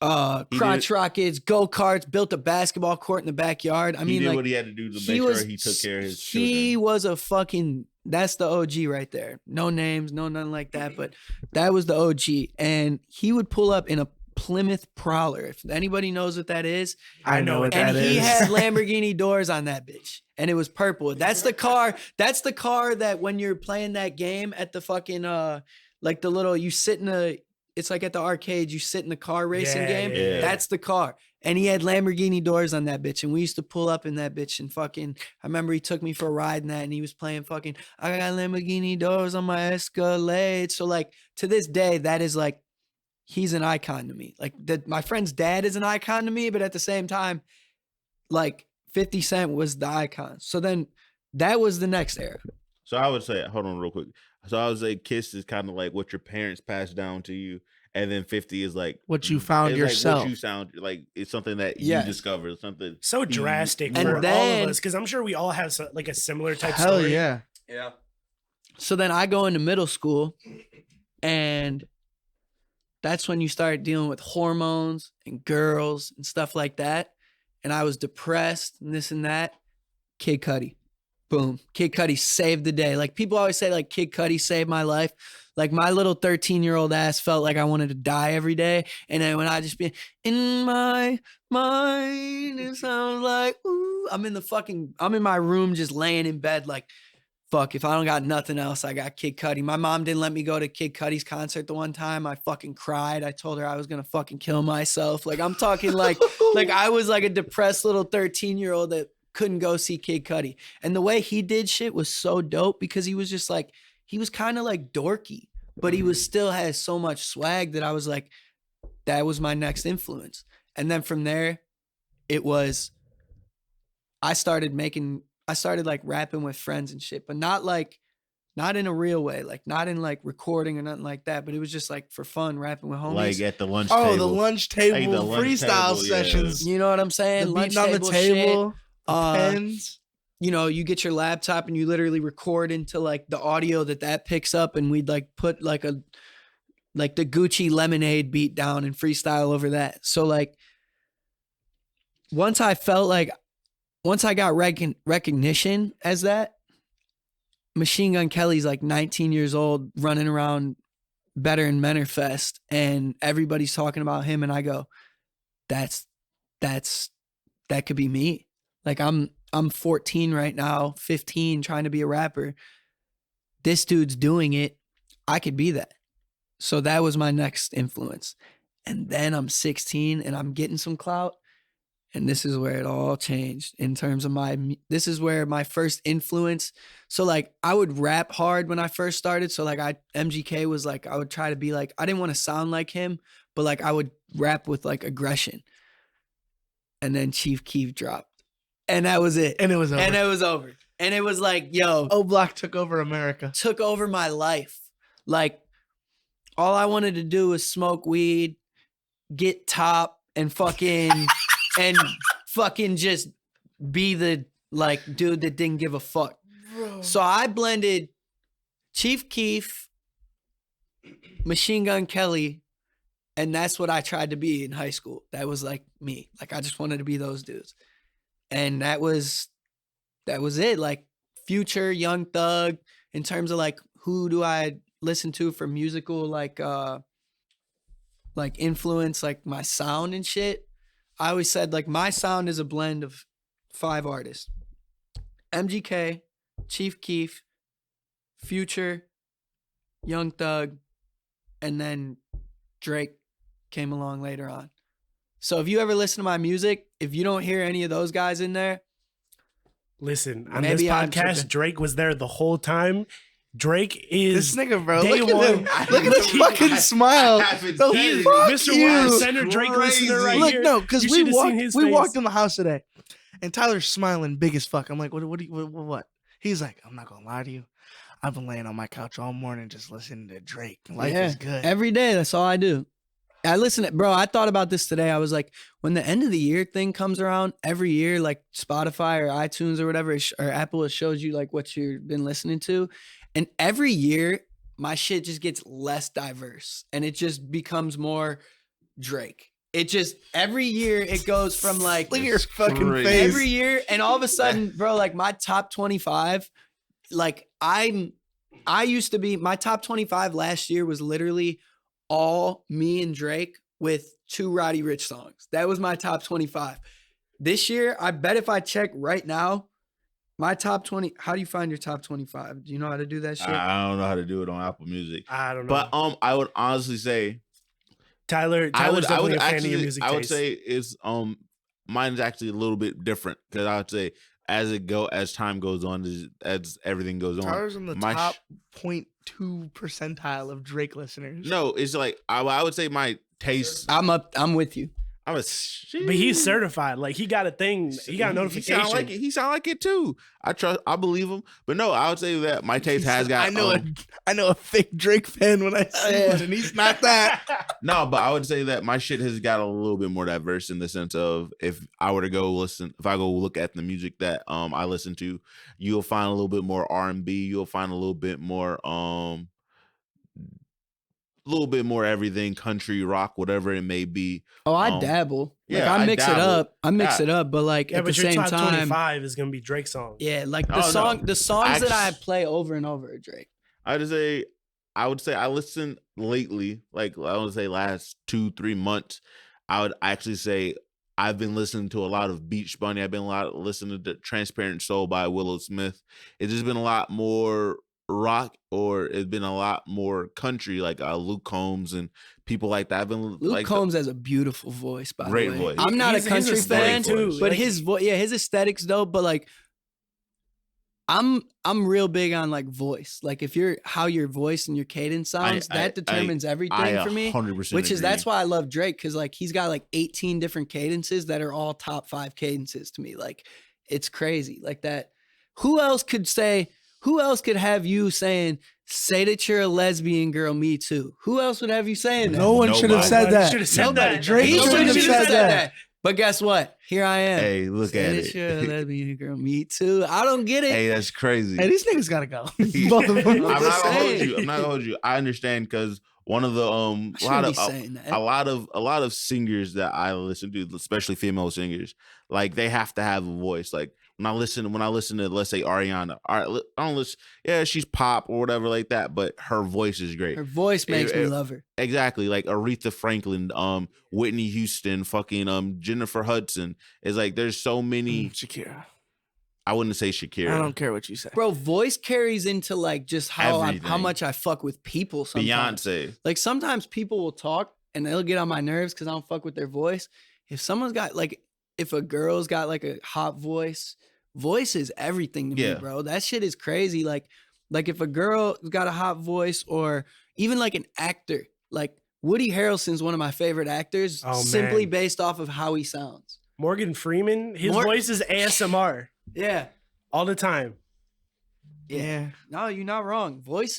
crotch rockets, go-karts, built a basketball court in the backyard. I he mean, did like what he had to do to make sure he took care of his children. He was a fucking, that's the OG right there. No names, no nothing like that, but that was the OG. And he would pull up in a Plymouth Prowler. If anybody knows what that is. I know what And that he is. had Lamborghini doors on that bitch. And it was purple. That's the car that when you're playing that game at the fucking like the little, you sit in a, it's like at the arcade, you sit in the car racing game. yeah. That's the car. And he had Lamborghini doors on that bitch. And we used to pull up in that bitch and fucking, I remember he took me for a ride in that and he was playing fucking, I got Lamborghini doors on my Escalade. So like to this day, that is like, he's an icon to me. Like my friend's dad is an icon to me, but at the same time, like 50 Cent was the icon. So then that was the next era. So I would say, hold on real quick. So I would say Kiss is kind of like what your parents passed down to you. And then 50 is like What you found it's yourself. Like what you sound like it's something that you Yes. discovered, something So drastic And for all then- of us, because I'm sure we all have like a similar type Hell story. yeah. Yeah. So then I go into middle school and that's when you start dealing with hormones and girls and stuff like that. And I was depressed and this and that. Kid Cudi. Boom. Kid Cudi saved the day. Like people always say like Kid Cudi saved my life. Like my little 13-year-old ass felt like I wanted to die every day. And then when I just be in my mind, it sounds like, ooh, I'm in my room just laying in bed like, fuck, if I don't got nothing else, I got Kid Cudi. My mom didn't let me go to Kid Cudi's concert the one time. I fucking cried. I told her I was going to fucking kill myself. Like I'm talking like I was like a depressed little 13-year-old that couldn't go see Kid Cudi. And the way he did shit was so dope because he was just like, he was kind of like dorky, but he was still has so much swag that I was like, that was my next influence. And then from there, it was, I started like rapping with friends and shit, but not in a real way, like not in like recording or nothing like that, but it was just like for fun, rapping with homies. like at the lunch table. Oh, the lunch table Hey, the lunch freestyle table, yeah. sessions. You know what I'm saying? The Lunch beating on the table table, shit. the pens. You know, you get your laptop and you literally record into like the audio that picks up, and we'd like put like the Gucci Lemonade beat down and freestyle over that. So like once I got recognition as that, Machine Gun Kelly's like 19 years old running around Better and Menor Fest and everybody's talking about him, and I go, that could be me. Like I'm 14 right now, 15, trying to be a rapper. This dude's doing it. I could be that. So that was my next influence. And then I'm 16 and I'm getting some clout. And this is where it all changed in terms of this is where my first influence. So like I would rap hard when I first started. So like MGK was like, I would try to be like, I didn't want to sound like him, but like I would rap with like aggression. And then Chief Keef dropped. And that was it. And it was over. And it was over. And it was like, yo, O Block took over America. took over my life. Like all I wanted to do was smoke weed, get top, and fucking just be the like dude that didn't give a fuck. Bro. So I blended Chief Keef, Machine Gun Kelly, and that's what I tried to be in high school. That was like me. Like I just wanted to be those dudes. And that was it. Like Future, Young Thug, in terms of like who do I listen to for musical like influence, like my sound and shit. I always said like my sound is a blend of 5 artists. MGK, Chief Keef, Future, Young Thug, and then Drake came along later on. So if you ever listen to my music, if you don't hear any of those guys in there, Listen, on Maybe this I'm podcast, tripping. Drake was there the whole time. Drake is This nigga, bro. day Look at one. him. Look at his fucking smile. haven't No, said it. fuck Mr. you. Wide Center Drake listener right Look, here. no, because You we should've seen his face. walked in the house today, and Tyler's smiling big as fuck. I'm like, what? He's like, I'm not gonna lie to you. I've been laying on my couch all morning just listening to Drake. Life yeah, is good. every day, that's all I do. I listen to, bro, I thought about this today. I was like, when the end of the year thing comes around every year, like Spotify or iTunes or whatever, or Apple, it shows you like what you've been listening to. And every year, my shit just gets less diverse and it just becomes more Drake. It just, every year it goes from like, Look at your fucking crazy. face. every year, and all of a sudden, bro, like my top 25, like I used to be, my top 25 last year was literally all me and Drake with 2 Roddy Ricch songs. That was my top 25. This year, I bet if I check right now, my top 20. How do you find your top 25? Do you know how to do that shit? I don't know how to do it on Apple Music. I don't know. But I would honestly say Tyler's definitely a fan of your music taste. I would say it's mine's actually a little bit different because I would say as time goes on, as everything goes on, Tyler's in the top 0.2 percentile of Drake listeners. No, it's like I would say my taste. I'm with you. I'm a but he's certified. Like he got a thing. He got a notification. He sound like it too. I believe him. But no, I would say that my taste has got. I know a fake Drake fan when I see one, and he's not that. No, but I would say that my shit has got a little bit more diverse in the sense of if I go look at the music that I listen to, you'll find a little bit more R&B. You'll find a little bit more everything, country, rock, whatever it may be. Oh, I dabble. Yeah, I mix it up. I mix it up, but like at the your same top time, 25 is gonna be Drake songs. Yeah, like the songs that I play over and over are Drake. I would say I listen lately, like I would say last 2-3 months. I would actually say I've been listening to a lot of Beach Bunny. I've been listening to Transparent Soul by Willow Smith. It's just been a lot more rock, or it's been a lot more country, like Luke Combs and people like that. I've been Luke Combs has a beautiful voice, by great the way. voice. I'm not a country fan too, but his voice, his aesthetics dope. But like, I'm real big on like voice. Like if how your voice and your cadence sounds, that determines everything for me. 100% which is that's why I love Drake, because like he's got like 18 different cadences that are all top 5 cadences to me. Like it's crazy like that. Who else could have you saying, say that you're a lesbian girl, me too? Who else would have you saying that? No one should have said that. Should have said that. Drake should have said that. But guess what? Here I am. Hey, look at it. You're a lesbian girl, me too. I don't get it. Hey, that's crazy. Hey, these niggas gotta go. Both of them. I'm not gonna hold you. I understand, because one of the a lot of singers that I listen to, especially female singers, like they have to have a voice. Like when I listen to, let's say, Ariana, I don't listen. Yeah, she's pop or whatever like that, but her voice is great. Her voice makes me love her. Exactly, like Aretha Franklin, Whitney Houston, fucking Jennifer Hudson. It's like there's so many. Shakira. I wouldn't say Shakira. I don't care what you say, bro. Voice carries into like just how much I fuck with people. Sometimes. Beyonce. Like sometimes people will talk and they'll get on my nerves because I don't fuck with their voice. If a girl's got like a hot voice is everything to me, bro. That shit is crazy. Like if a girl got a hot voice, or even like an actor, like Woody Harrelson's one of my favorite actors, simply based off of how he sounds. Morgan Freeman, his voice is ASMR. Yeah. All the time. Yeah. No, you're not wrong. Voice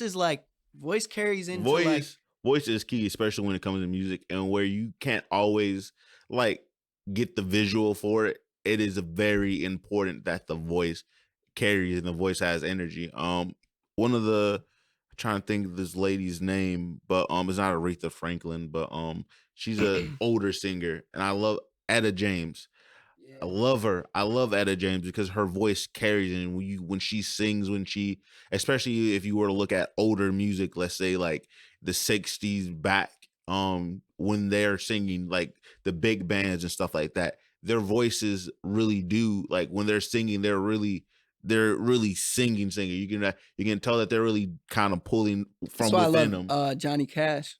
carries into voice is key, especially when it comes to music, and where you can't always like get the visual for it. It is very important that the voice carries and the voice has energy. I'm trying to think of this lady's name, but it's not Aretha Franklin, but she's an older singer, and I love Etta James. I love her. I love Etta James because her voice carries, and when she sings, especially if you were to look at older music, let's say like the 60s back, when they're singing, like the big bands and stuff like that, their voices really do, like when they're singing, they're really singing. You can tell that they're really kind of pulling from within them. Johnny Cash.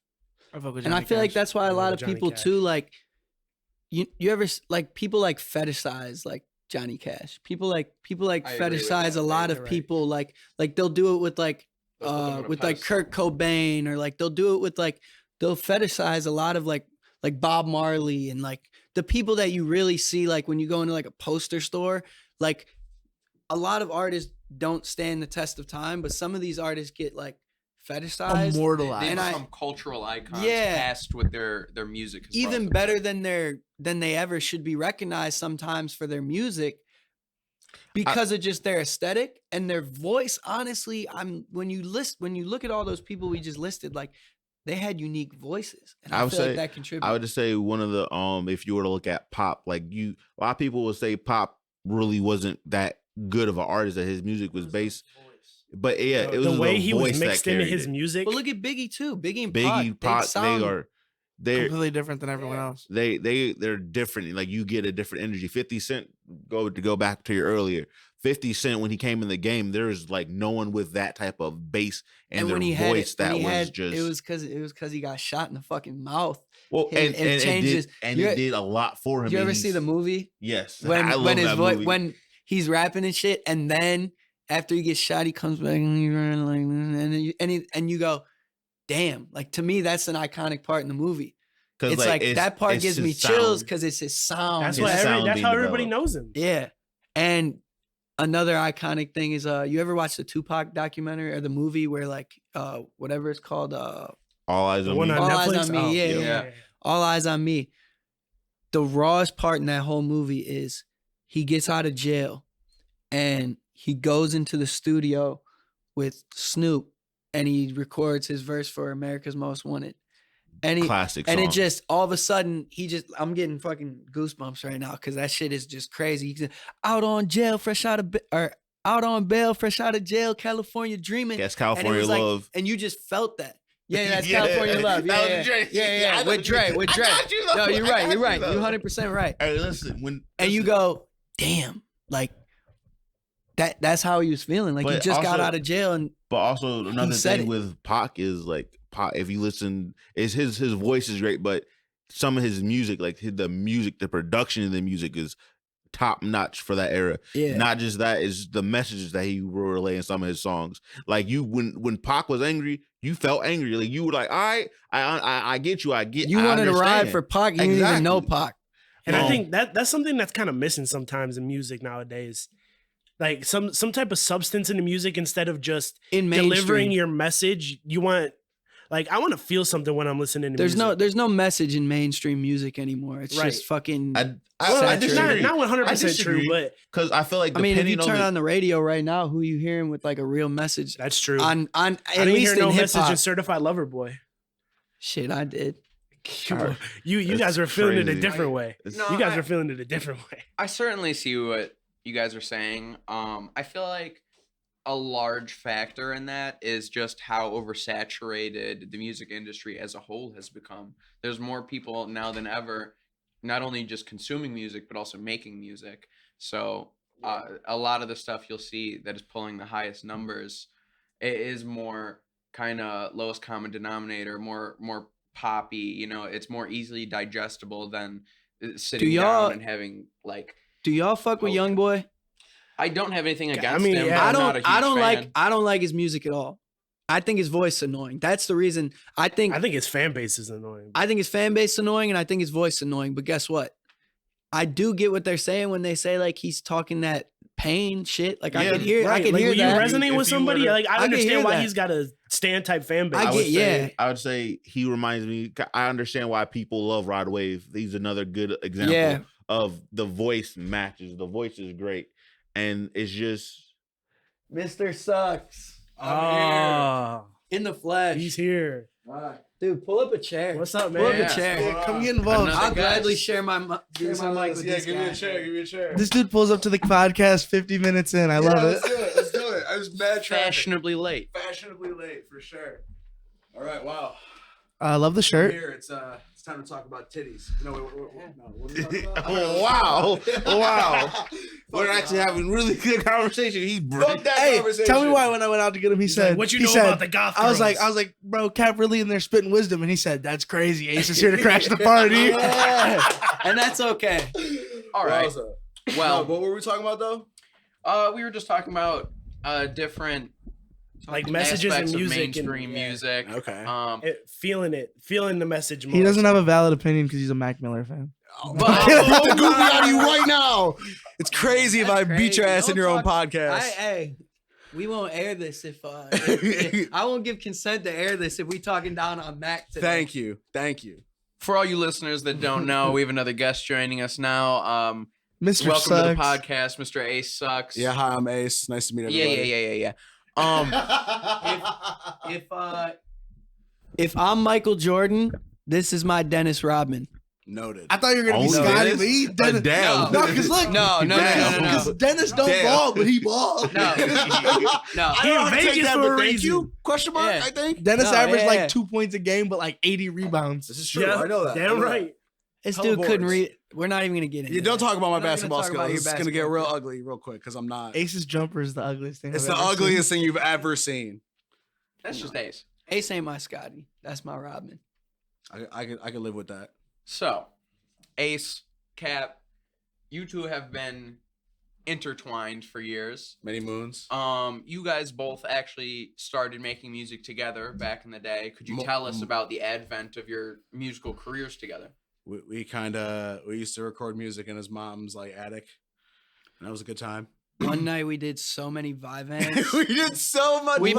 I feel like that's why a lot of people too, like you ever like people like fetishize like Johnny Cash. People like fetishize a lot of people. Like they'll do it with like like Kurt Cobain, or like they'll do it with like they'll fetishize a lot of like Bob Marley, and like the people that you really see like when you go into like a poster store. Like a lot of artists don't stand the test of time, but some of these artists get like fetishized, immortalized, they become cultural icons cast with their music. Even better than they ever should be recognized sometimes for their music, because of just their aesthetic and their voice. Honestly, when you look at all those people we just listed, like they had unique voices, and I feel like that contributed. I would just say one of the if you were to look at pop, like a lot of people would say pop really wasn't that good of an artist, that his music was based. But yeah, it was the way he was voice mixed into his music. But look at Biggie too. Biggie and Pac, they are. they're completely different than everyone else. they're different. Like you get a different energy. 50 Cent, go back to your earlier. 50 Cent, when he came in the game, there's like no one with that type of bass and their voice it was because he got shot in the fucking mouth. Well, and it changes. it did a lot for him. You ever see the movie? Yes. When his voice, when he's rapping and shit, and then after he gets shot, he comes back and he's running like, and you go, damn! Like to me, that's an iconic part in the movie. It's like that part gives me chills because it's his sound. That's how everybody knows him. Yeah, and another iconic thing is you ever watch the Tupac documentary or the movie where like whatever it's called All Eyes on Me. All Eyes on Me. Yeah. All Eyes on Me. The rawest part in that whole movie is he gets out of jail and he goes into the studio with Snoop and he records his verse for America's Most Wanted. And Classic and song. it just all of a sudden I'm getting fucking goosebumps right now because that shit is just crazy. He's out on jail, out on bail, fresh out of jail, California dreaming. That's California and Love. And you just felt that. Yeah, that's California Love. That Yeah, was Dre. yeah. With Dre. I got you, though. No, you're I right. got You're right. you, though. You're 100% right. Hey, listen, And you go, damn, like that's how he was feeling. Like he But just got also- out of jail and But also another said thing it. with Pac is like Pac, if you listen, is his voice is great, but some of his music, like the production of the music is top notch for that era. yeah. Not just that, is the messages that he will relay in some of his songs. Like when Pac was angry, you felt angry. Like you were like, all right, I get you. You wanted to ride for Pac, you didn't even know Pac. And I think that's something that's kind of missing sometimes in music nowadays. Like some type of substance in the music instead of just In delivering mainstream. your message. You want, like, I want to feel something when I'm listening to music. There's no message in mainstream music anymore. It's Right. just fucking. I Saturated. disagree. Not 100% true, but because I feel like I mean, if you depending turn on on the radio right now, who you hearing with like a real message that's true. on I at didn't least hear no in hip message in hop? Certified Lover Boy. Shit, I did. You That's guys were feeling it a crazy. different way. No, You guys I- are feeling it a different way. I certainly see what you guys are saying. I feel like a large factor in that is just how oversaturated the music industry as a whole has become. There's more people now than ever, not only just consuming music, but also making music. So a lot of the stuff you'll see that is pulling the highest numbers, it is more kind of lowest common denominator, more poppy, you know, it's more easily digestible than sitting y'all- down and having like, Do y'all fuck with Okay. YoungBoy? I don't have anything I against mean, him. yeah, but I I'm not a don't. I huge don't fan. I don't like his music at all. I think his voice is annoying. That's the reason. I think his fan base is annoying. I think his fan base is annoying, and I think his voice is annoying. But guess what? I do get what they're saying when they say like he's talking that pain shit. Like I Yeah, can hear. I Right, can like hear when you that. resonate If with you somebody, were to- like I I can hear understand why that. he's got a stand type fan base. I get- yeah. I would say he reminds me. I understand why people love Rod Wave. He's another good example Yeah. of the voice matches. The voice is great, and it's just Mr. Sucks Oh, in the flesh. he's here. Dude, pull up a chair. What's up, Pull up man? a chair. Yeah, come get involved. Another I'll gladly guest. share my mic with this guy. Give me a chair. This dude pulls up to the podcast 50 minutes in. I love it. Let's do it. I was mad traffic. Fashionably late. Fashionably late for sure. All right, wow. I love the shirt. Here it's time to talk about titties. No, what are we talking about? wow, wow. We're actually having really good conversation. He's Fuck that Hey, conversation. tell me why when I went out to get him, he He's said, like, what you he know said, about the goth I was girls?" like, bro, Cap really in there spitting wisdom, and he said, that's crazy. Ace is here to crash the party. Yeah. And that's okay. All right. Wowza. Well, No, what were we talking about though? we were just talking about different Like messages in aspects of music and- mainstream yeah. music. Okay. Feeling the message more. He doesn't have a valid opinion because he's a Mac Miller fan. Beat the goofy out of you right now. It's crazy if That's I beat your crazy. ass in Don't your own talk- podcast. Hey, we won't air this if I won't give consent to air this if we talking down on Mac today. Thank you. Thank you. For all you listeners that don't know, we have another guest joining us now. Mr. Welcome Suggs. to the podcast, Mr. Ace Sucks. Yeah, hi, I'm Ace. Nice to meet everybody. Yeah. If I'm Michael Jordan, this is my Dennis Rodman. Noted. I thought you were gonna be Oh, Scotty, Dennis? but he's Dennis. Damn. No, because look, No. because Dennis don't Damn. ball, but he ball. No. I don't He know in how to take Vegas that, for but a thank reason. you? Question mark, Yeah. I think. Dennis No, averaged yeah. like 2 points a game, but like 80 rebounds. This is true. Yeah, I know that. I Damn know that. right. This Hella dude couldn't boards. read. We're not even gonna get into You don't that. talk about my We're not gonna basketball talk about skills. your It's gonna get basketball real skills. ugly real quick because I'm not. Ace's jumper is the ugliest thing. It's I've the ever ugliest thing you've ever seen. That's just Ace. Ace ain't my Scotty. That's my Rodman. I can live with that. So, Ace, Cap, you two have been intertwined for years. Many moons. You guys both actually started making music together back in the day. Could you Mo- tell us about the advent of your musical careers together? We used to record music in his mom's like attic, and that was a good time. One night we did so many Vivans. We did so much. we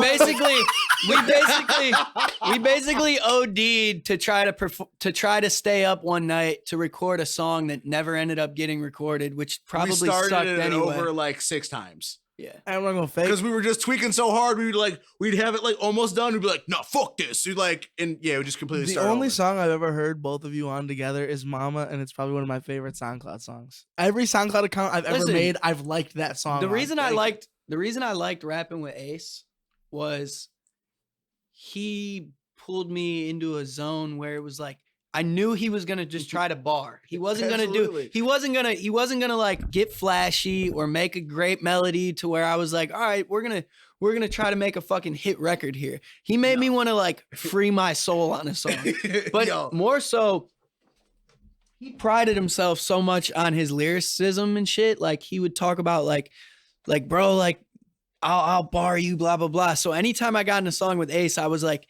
basically OD'd to try to stay up one night to record a song that never ended up getting recorded, which probably we started sucked it anyway. over like 6 times Yeah. I'm not gonna fake. because we were just tweaking so hard. We'd have it like almost done. We'd be like, no, fuck this. We'd like, and yeah, we just completely The started only over. song I've ever heard both of you on together is Mama, and it's probably one of my favorite SoundCloud songs. Every SoundCloud account I've ever Listen, made, I've liked that song. The on. reason I Thank you. liked rapping with Ace was he pulled me into a zone where it was like I knew he was gonna just try to bar. He wasn't gonna Absolutely. he wasn't gonna like get flashy or make a great melody to where I was like, all right, we're gonna try to make a fucking hit record here. He made me want to like free my soul on a song. But Yo, more so, he prided himself so much on his lyricism and shit. Like he would talk about like bro, like I'll bar you, blah blah blah. So anytime I got in a song with Ace, I was like,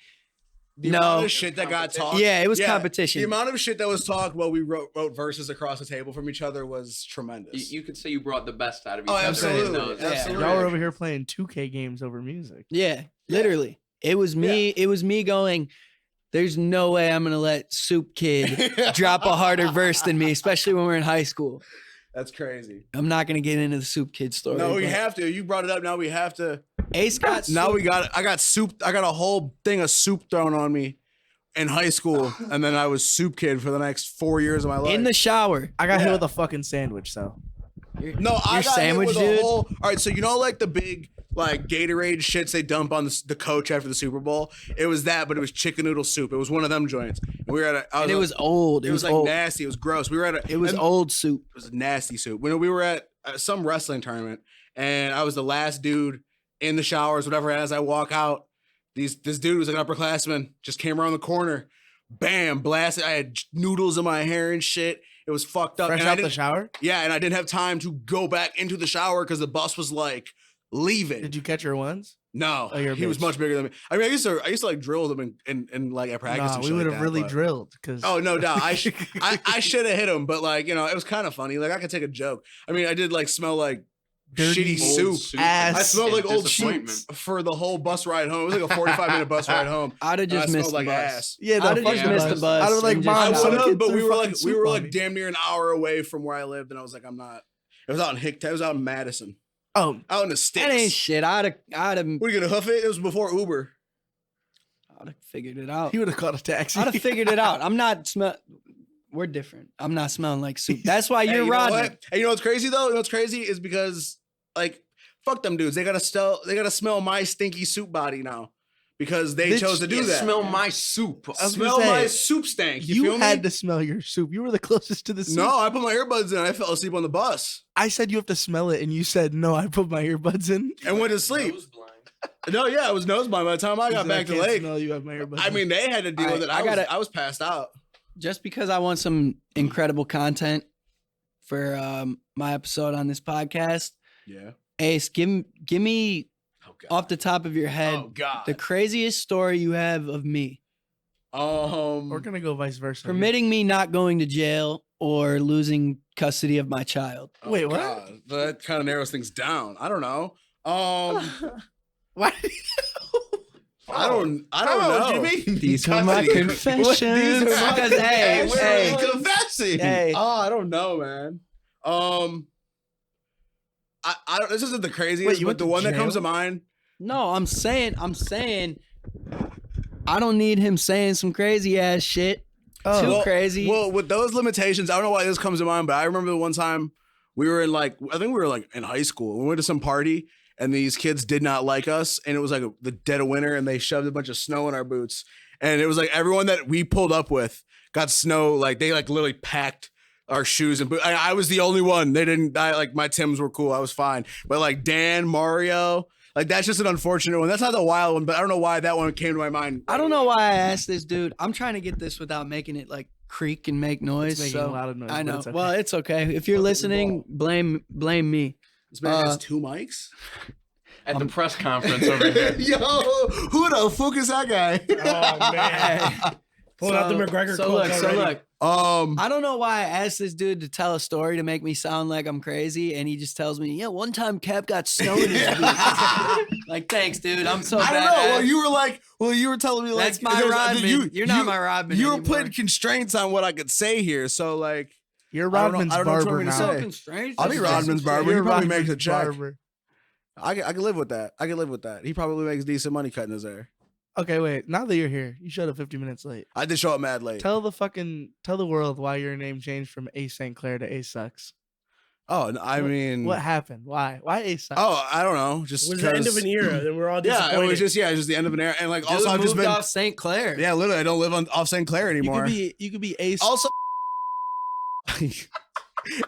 the no. amount of shit that got talked. yeah, it was Yeah, competition. The amount of shit that was talked while we wrote verses across the table from each other was tremendous. You could say you brought the best out of each Oh, other. in absolutely. those. Yeah. Absolutely. Y'all were over here playing 2K games over music. Yeah, literally. It was me. It was me going. There's no way I'm gonna let Soup Kid drop a harder verse than me, especially when we're in high school. That's crazy. I'm not gonna get into the Soup Kid story. No, we but have to. You brought it up. Now we have to. Ace got Now Soup- we got. I got soup. I got a whole thing of soup thrown on me in high school, and then I was Soup Kid for the next 4 years of my life. in the shower. I got hit Yeah. with a fucking sandwich, so. No, I Your got sandwich, hit with dude? a whole. All right, so you know, like the big like Gatorade shits they dump on the coach after the Super Bowl. It was that, but it was chicken noodle soup. It was one of them joints. And we were at. And it was old. It was like old. nasty. It was gross. We were at. It was and old soup. It was nasty soup. When we were at some wrestling tournament, and I was the last dude in the showers, whatever. As I walk out, this dude was like an upperclassman, just came around the corner, bam, blasted. I had noodles in my hair and shit. It was fucked up. Fresh And I out the didn't- shower? Yeah, and I didn't have time to go back into the shower because the bus was like leaving. Did you catch your ones? No, Oh, you're a he was bitch. much bigger than me. I mean, I used to like drill them in like at practice. Nah, and we shit would like have that, really but- drilled. Cause Oh no doubt. I should have hit him, but like, you know, it was kind of funny. Like I could take a joke. I mean, I did like smell like Dirty shitty Old soup. ass. I smelled like old disappointment. soup for the whole bus ride home. It was like a 45-minute bus ride home. I'd have And I just missed smelled the like bus. ass. Yeah, I'd no, have fuck just the missed the bus. I'd have like, and Mom, I just- would some have, kid but threw we were fucking like soup on me. damn near an hour away from where I lived, and I was like, I'm not. It was out in Hicktown. It was out in Madison, Oh, out in the sticks. That ain't shit. I'd have What are you gonna hoof it? It was before Uber. figured it out. he would have called a taxi. I'd have figured it out. I'm not smell. We're different. I'm not smelling like soup. That's why Hey, you're you know Rodman. what? And you know what's crazy though? You know what's crazy is because like fuck them dudes. They gotta smell my stinky soup body now because they Bitch, chose to do You that. smell my soup. I was gonna Smell my say, soup stank. You, You feel had me? to smell your soup. You were the closest to the soup. No, I put my earbuds in. I fell asleep on the bus I said you have to smell it, and you said no. I put my earbuds in. and went to sleep. Nose blind. No, yeah, it was nose blind by the time I He got said, back to can't Lake. smell you have my earbuds. I in." mean, they had to deal All with it. right, I was passed out. Just because I want some incredible content for my episode on this podcast, Yeah. Ace, give me Oh god. off the top of your head Oh god. the craziest story you have of me, we're gonna go vice versa. here. permitting me not going to jail or losing custody of my child. Oh, Wait, what? God. That kind of narrows things down. I don't know. Why? I don't know. What do you mean? These are my Custody. confessions. These are my- Because hey, Where hey, are we confessing. hey, I don't know, man. I don't, this isn't the craziest, Wait, you but went the to one that comes to jail? mind. no, I'm saying, I don't need him saying some crazy ass shit. Too crazy. Well, with those limitations, I don't know why this comes to mind, but I remember the one time we were in I think we were in high school. We went to some party and these kids did not like us. And it was the dead of winter and they shoved a bunch of snow in our boots. And it was everyone that we pulled up with got snow. They literally packed our shoes and boots. I was the only one. They didn't die. My Timbs were cool. I was fine. But Dan, Mario, that's just an unfortunate one. That's not the wild one, but I don't know why that one came to my mind. I don't know why I asked this dude. I'm trying to get this without making it creak and make noise. It's making a lot of noise. I know. It's okay. Well, it's okay. If you're listening, blame me. This man has 2 mics? At the press conference over here. Yo, who the fuck is that guy? Oh man. Pulling out the McGregor quote already. I don't know why I asked this dude to tell a story to make me sound like I'm crazy, and he just tells me, "Yeah, one time Cap got snow in his boots." Thanks, dude. I'm so bad. I don't know. Well, you were telling me that's my Rodman. You're not my Rodman. You were anymore. putting constraints on what I could say here, so you're Rodman's barber now. I'll be Rodman's barber. He probably makes a check. Barber. I can live with that. I can live with that. He probably makes decent money cutting his hair. Okay, wait. Now that you're here, you showed up 50 minutes late. I did show up mad late. Tell the world why your name changed from A St. Clair to A Sucks. Oh, I mean, what happened? Why A Sucks? Oh, I don't know. Just it was the end of an era, and we're all disappointed. Yeah, it was just the end of an era, and also I've just been off St. Clair. Yeah, literally, I don't live off St. Clair anymore. You could be A. Also,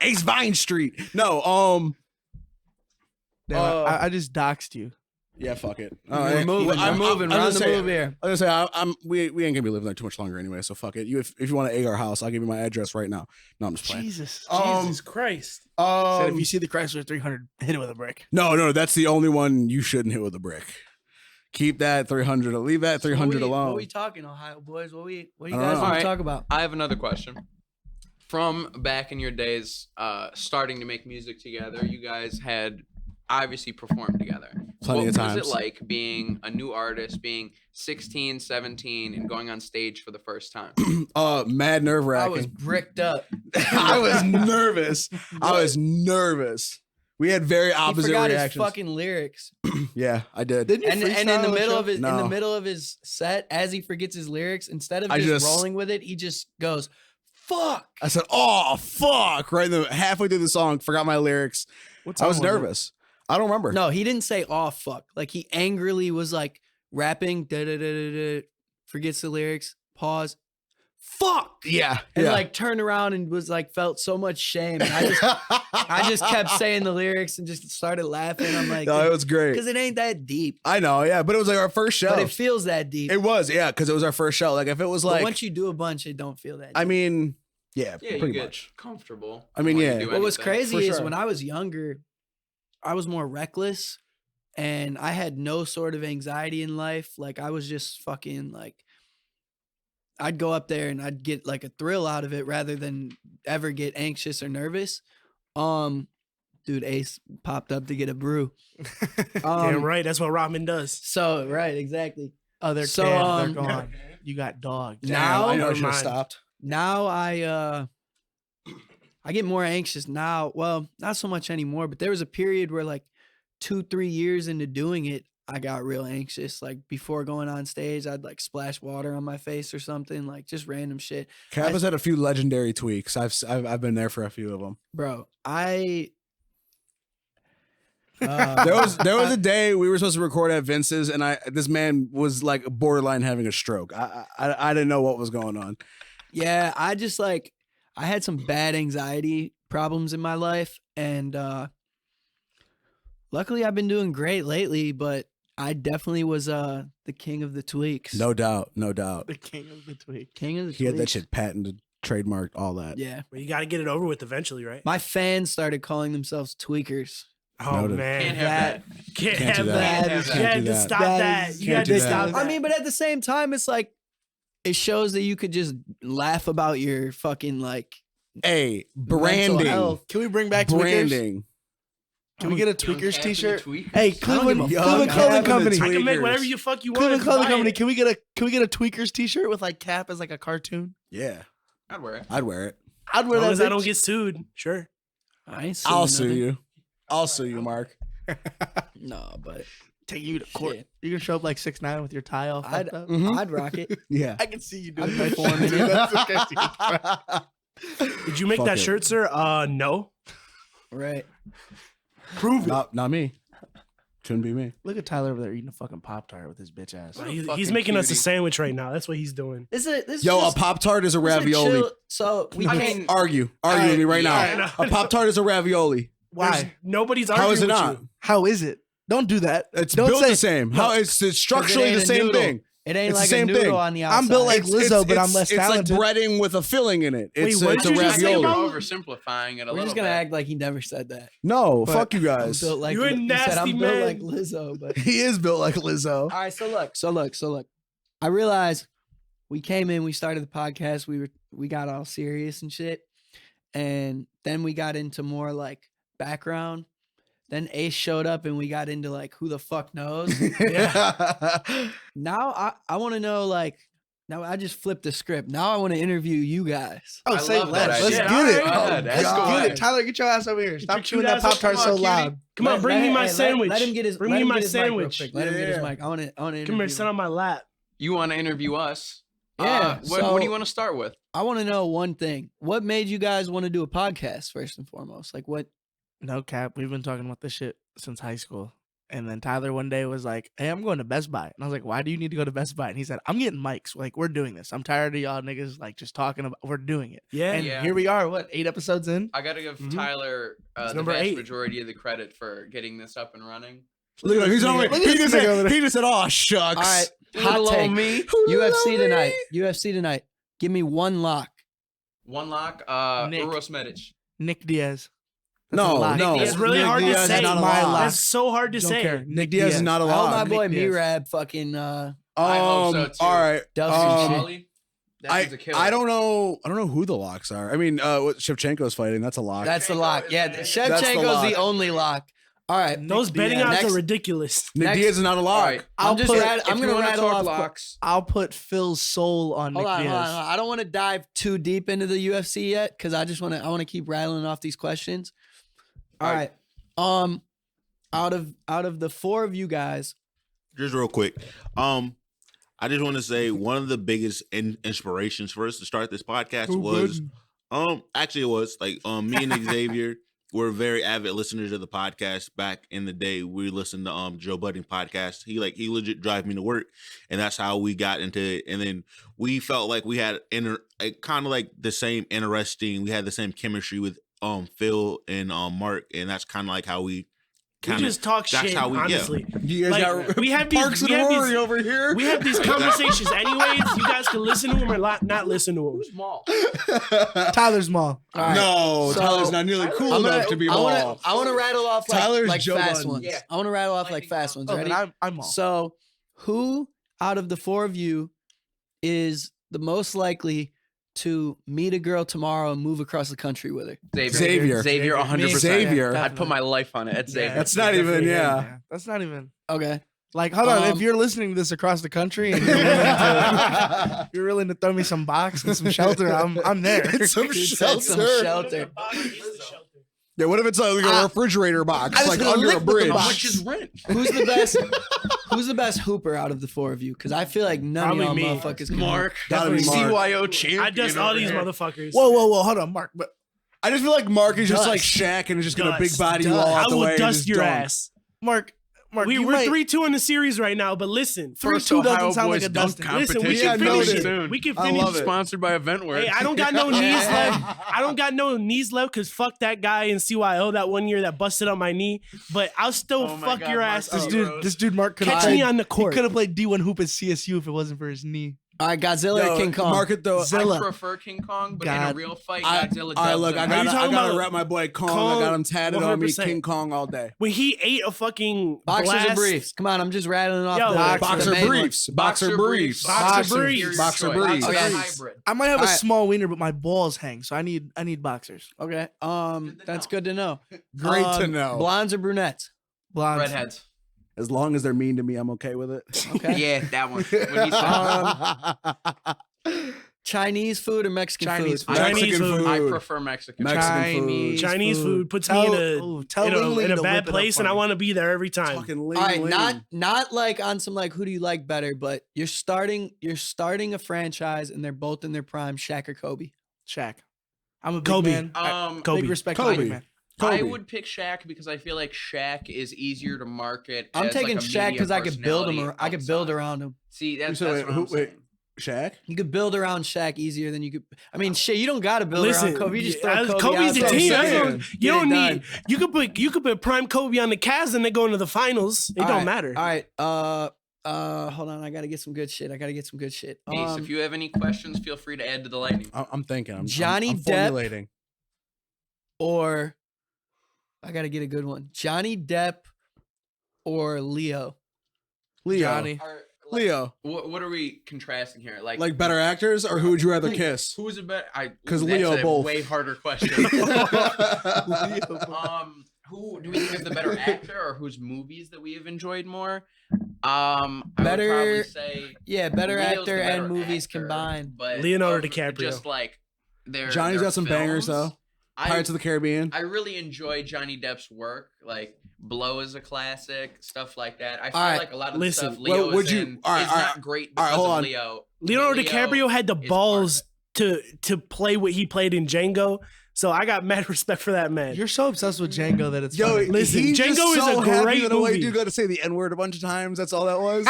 Ace Vine Street. No, Damn, I just doxed you. Yeah, fuck it. We're moving. We're moving. We're on the move here. I was gonna say we ain't gonna be living there too much longer anyway. So fuck it. If you want to egg our house, I'll give you my address right now. No, I'm just playing. Jesus Christ. Said if you see the Chrysler 300, hit it with a brick. No, that's the only one you shouldn't hit with a brick. Keep that 300. Leave that 300 alone. What are we talking, Ohio boys? What you guys want to talk about? I have another question. From back in your days, starting to make music together, you guys had obviously performed together. Plenty of times. What was it like being a new artist, being 16, 17, and going on stage for the first time? Mad nerve-wracking. I was bricked up. I was nervous. We had very opposite he forgot reactions. His fucking lyrics. Yeah, I did. And in the middle of his set, as he forgets his lyrics, instead of just rolling with it, he just goes, "Fuck." I said, "Oh fuck!" Right halfway through the song, forgot my lyrics. I was nervous. I don't remember. No, he didn't say "oh fuck." He angrily was rapping, forgets the lyrics, pause, fuck. Yeah. And turned around and was felt so much shame. And I just kept saying the lyrics and just started laughing. I'm like, no, it was great. Because it ain't that deep. I know, yeah. But it was our first show. But it feels that deep. It was, yeah, because it was our first show. If it was but once you do a bunch, it don't feel that deep. I mean, yeah, you pretty get much. Comfortable. I mean, yeah. What was crazy is when I was younger, I was more reckless and I had no sort of anxiety in life. I was just fucking I'd go up there and I'd get a thrill out of it rather than ever get anxious or nervous. Dude, Ace popped up to get a brew. Damn right, that's what Rodman does. So right, exactly. Oh, they're gone. You got dogged. Now I know I should have stopped. Now I get more anxious now. Well, not so much anymore, but there was a period where 2-3 years into doing it, I got real anxious. Before going on stage, I'd splash water on my face or something, just random shit. Cap has had a few legendary tweaks. I've been there for a few of them. Bro, there was a day we were supposed to record at Vince's, and this man was borderline having a stroke. I didn't know what was going on. Yeah, I just I had some bad anxiety problems in my life, and luckily I've been doing great lately, but I definitely was the king of the tweaks. No doubt. The king of the tweak. King of the tweaks. He had that shit patented, trademarked, all that. Yeah. Well, you got to get it over with eventually, right? My fans started calling themselves tweakers. Oh, Noted. man. Can't have that. Can't do have that. that. Can't You had do to that. stop that. You had to stop that. I mean, but at the same time, it's it shows that you could just laugh about your fucking Hey, mental branding. health. Can we bring back tweakers? Branding. Can we get a Young tweakers Captain t-shirt? Tweakers. Hey, I don't Cleveland give a fuck. Clothing Having Company. the I can make tweakers. whatever you fuck you want. Cleveland Clothing Buy Company. it. Can we get a tweakers t-shirt with Cap as a cartoon? Yeah, I'd wear it. I'd wear it. I'd As wear long that. as I bitch. don't get sued, sure. I ain't I'll suing sue nothing. you. I'll sue you, Mark. No, but taking you to court. Shit. You're gonna show up like 6'9" with your tie all fucked up. I'd rock it. Yeah. I can see you I'd doing that. perform in it. Did you make Fuck that it. shirt, sir? No. Right. Prove it. Not me. Couldn't be me. Look at Tyler over there eating a fucking Pop-Tart with his bitch ass. What a He's fucking making us a cutie. sandwich right now. That's what he's doing. This is Yo, just- a Pop-Tart is a this is ravioli. chill- So we I can't. mean, Argue with me right Yeah, now. I A Pop-Tart is a ravioli. Why? Nobody's arguing How is it with not? you. How is it? Don't do that. It's Don't built say the same. How it's structurally ain't the a same noodle. thing. It ain't It's the like same a noodle thing. on the outside. I'm built like Lizzo, but I'm less it's talented. like breading with a filling in it. It's, what it's did a you just say ravioli. about- Oversimplifying it a We're little just gonna bit. act like he never said that. No, But fuck you I'm guys. built like You're a he said, nasty I'm man. built like Lizzo, but He is built like Lizzo. all right. So look. I realized we came in, we started the podcast, we got all serious and shit, and then we got into more like background. Then Ace showed up and we got into like who the fuck knows. Now I want to know like now I just flipped the script. Now I want to interview you guys. Oh, I say love that less. idea. Let's Shit, get all it. right. Go ahead. Let's Let's go get ahead. it. Tyler, get your ass over here. Stop your chewing cute that ass up. Pop-Tart Come so on, loud. cutie. Come on, bring me my sandwich. Let him get his. Bring let me him my get his mic real sandwich. quick. Let him get his Yeah. mic. I want to. Come here, interview sit him. on my lap. You want to interview us? Yeah. What do you want to start with? I want to know one thing. What made you guys want to do a podcast first and foremost? Like what? No cap. We've been talking about this shit since high school. And then Tyler one day was like, "Hey, I'm going to Best Buy." And I was like, "Why do you need to go to Best Buy?" And he said, "I'm getting mics. Like, we're doing this. I'm tired of y'all niggas like just talking about. We're doing it." Yeah. And Yeah. here we are. What, 8 episodes in? I got to give Mhm. Tyler It's the number vast 8. majority of the credit for getting this up and running. Look at him. He's only. Look at this nigga over there. He just said, "Oh shucks." All right. Little Hot old take. me. UFC tonight. UFC tonight. Give me one lock. One lock. Nick. Uros Medic. Nick Diaz. No, a lock. no. Nick It's really Nick hard Diaz to is say. not a My lock. lock. That's so hard to Don't say. care. Nick Diaz is not a I hope lock. my boy Nick Diaz. Mirab fucking I hope so, too. All right. Duff's and shit. Ollie, that dude's a killer. I don't know who the locks are. I mean, what Shevchenko's fighting. That's a lock. That's the Shevchenko lock. is Yeah, the- Shevchenko's lock. the only lock. All right. Those betting Diaz. odds Next- are ridiculous. Nick next- Diaz is not a All lock. right. I'm just. put- I'm If you gonna wanna rattle talk off. locks. I'll put Phil's soul on Hold Nick on, Diaz. hold on. I don't want to dive too deep into the UFC yet because I just want to. I want to keep rattling off these questions. All right. Out of the 4 of you guys, Just real quick. I just want to say one of the biggest inspirations for us to start this podcast was actually it was like me and Xavier were very avid listeners of the podcast back in the day. We listened to Joe Budden podcast. He legit drive me to work, and that's how we got into it. And then we felt like we had kind of like the same interesting. We had the same chemistry with Phil and Mark, and that's kind of like how we We just talk that's shit, how we- yeah. honestly. You guys Like, got we have these- Parks we and have Rory these- over here. We have these conversations anyways. You guys can listen to them or not listen to them. Small. Tyler Small. All right. No, So- Tyler's not nearly cool I'm enough to be I ball. want to rattle off Tyler's like Joe fast Budden. ones. Yeah. I want to rattle off like Lightning fast round. ones. Oh, Ready? then I'm Mall. So, who out of the 4 of you is the most likely to meet a girl tomorrow and move across the country with her? Xavier. Xavier, 100%. Xavier. I'd put my life on it. It's Xavier. That's not even, Definitely, yeah. That's not even Okay. like. Hold on, if Um, you're listening to this across the country and you're willing to throw me some box and some shelter, I'm there. It's some Dude said some shelter. shelter. Yeah, what if it's like a refrigerator box, I was like gonna under lick a with the bridge? box. How much is rent? Who's the best? Who's the best hooper out of the 4 of you? Because I feel like none Probably of me. y'all motherfuckers can. Mark. Gotta be Mark. CYO champion. I dust all over these here. motherfuckers. Whoa, hold on, Mark. But I just feel like Mark is just like Dust. Shaq and is just gonna big Dust. body you Dust. all I out the will way. and dust just your dunk. ass. Mark, you We're might- 3-2 in the series right now, but listen. 3-2 doesn't sound like a dunk dusting. Listen, we Yeah, can no, finish dude. it. We can I finish love it. Sponsored by Eventworks. Hey, I don't got no knees left. I don't got no knees left because fuck that guy in CYO that one year that busted up my knee. But I'll still Oh my fuck God, your Mark, ass. this up. This dude Mark could have Catch played me on the court. He could have played D1 hoop at CSU if it wasn't for his knee. All right, Godzilla or King Kong? Mark it though. Zilla. I prefer King Kong, but in God. a real fight, I Godzilla look, I him. Are you gotta talking about rep my boy Kong. Kong? I got him tatted on me. 100%. King Kong all day. When he ate a fucking Boxers blast, or briefs? Come on, I'm just rattling off Yo, the Boxer main briefs. Boxer briefs. Boxer briefs. Boxer briefs. Okay. Hybrid. I might have a All right. small wiener, but my balls hang, so I need boxers. ones. Okay. to That's know. good to know. Great to know. Blondes or brunettes? Blondes. Redheads. As long as they're mean to me, I'm okay with it. Okay. Yeah, that one. When he said, Chinese food or Mexican Chinese food? food. Chinese food. I prefer Mexican. Chinese food puts me in a bad place, and I want to be there every time. Fucking All right, not like on some like who do you like better, but you're starting a franchise and they're both in their prime. Shaq or Kobe? Shaq. I'm a big Kobe. man. Kobe. Big respect to Kobe. Kobe, man. I would pick Shaq because I feel like Shaq is easier to market. I'm as, taking like, a Shaq because media I could build him. personality I could build outside. around him. See, that's So what I'm saying. Shaq? You could build around Shaq easier than you could. I mean, shit, you don't got to build Listen, around Kobe. You just throw yeah, Kobe Kobe's out the there. team. I'm That's saying. what, Get you don't it need. done. You could put prime Kobe on the Cavs and they go into the finals. It All don't right, matter. All right. Hold on. I gotta get some good shit. Ace, if you have any questions, feel free to add to the lightning. I'm thinking. I'm Johnny I'm Depp. formulating. Or I gotta get a good one. Johnny Depp or Leo. Leo. Johnny. Leo. What are we contrasting here? Like better actors, or who would you rather kiss? Who's a better? 'Cause that's Leo a both. way harder question. Who do we think is the better actor, or whose movies that we have enjoyed more? I would Better- probably say Yeah, better Leo's actor the better and movies actor, combined. But Leonardo of DiCaprio. Just like Johnny's their got some bangers films, though. Pirates of the Caribbean. I really enjoy Johnny Depp's work. Like Blow is a classic, stuff like that. I feel All right, like a lot of listen, the stuff Leo well, would is you- in all right, is all not right, great all right, because hold of on. Leo. Leonardo Leo DiCaprio had the is part of balls it. to play what he played in Django. So I got mad respect for that man. You're so obsessed with Django that it's Yo, funny. Listen, he's Django just is so a happy great that a white movie. dude got to say the N word a bunch of times. That's all that was.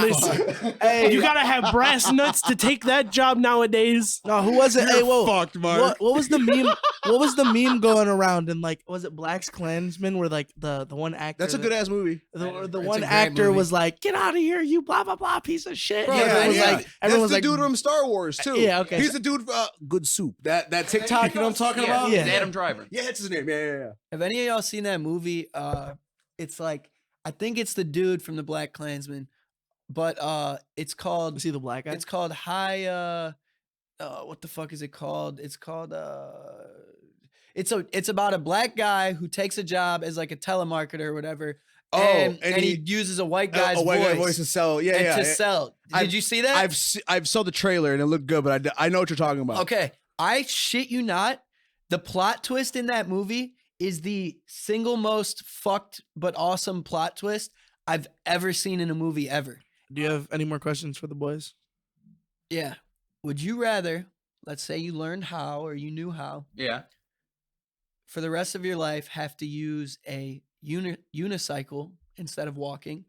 Listen, Hey, you gotta have brass nuts to take that job nowadays. no, who was it? Hey, whoa. Fucked, Mark. What was the meme? What was the meme going around? And like, was it Black's Klansman? Where like the one actor. That's a good ass movie. The It's one a great actor movie. was like, "Get out of here, you blah blah blah piece of shit." Bro, And everyone was yeah. like, That's everyone was the like, dude from Star Wars too. Yeah, okay. He's the dude. Good soup. That TikTok. You know what I'm talking Yeah, about? Yeah. it's Adam Driver. Yeah, it's his name. Yeah. Have any of y'all seen that movie? It's like I think it's the dude from the Black Klansman, but it's called "Was he the black guy?" it's called High. What the fuck is it called? It's called It's about a black guy who takes a job as like a telemarketer or whatever. Oh, and and he he- uses a white guy's a white guy voice, voice to sell. Yeah, and yeah. to sell. I've- Did you see that? I've saw the trailer and it looked good, but I know what you're talking about. Okay, I shit you not. The plot twist in that movie is the single most fucked but awesome plot twist I've ever seen in a movie ever. Do you have any more questions for the boys? Yeah. Would you rather, let's say you learned how or you knew how, Yeah. for the rest of your life have to use a unicycle instead of walking,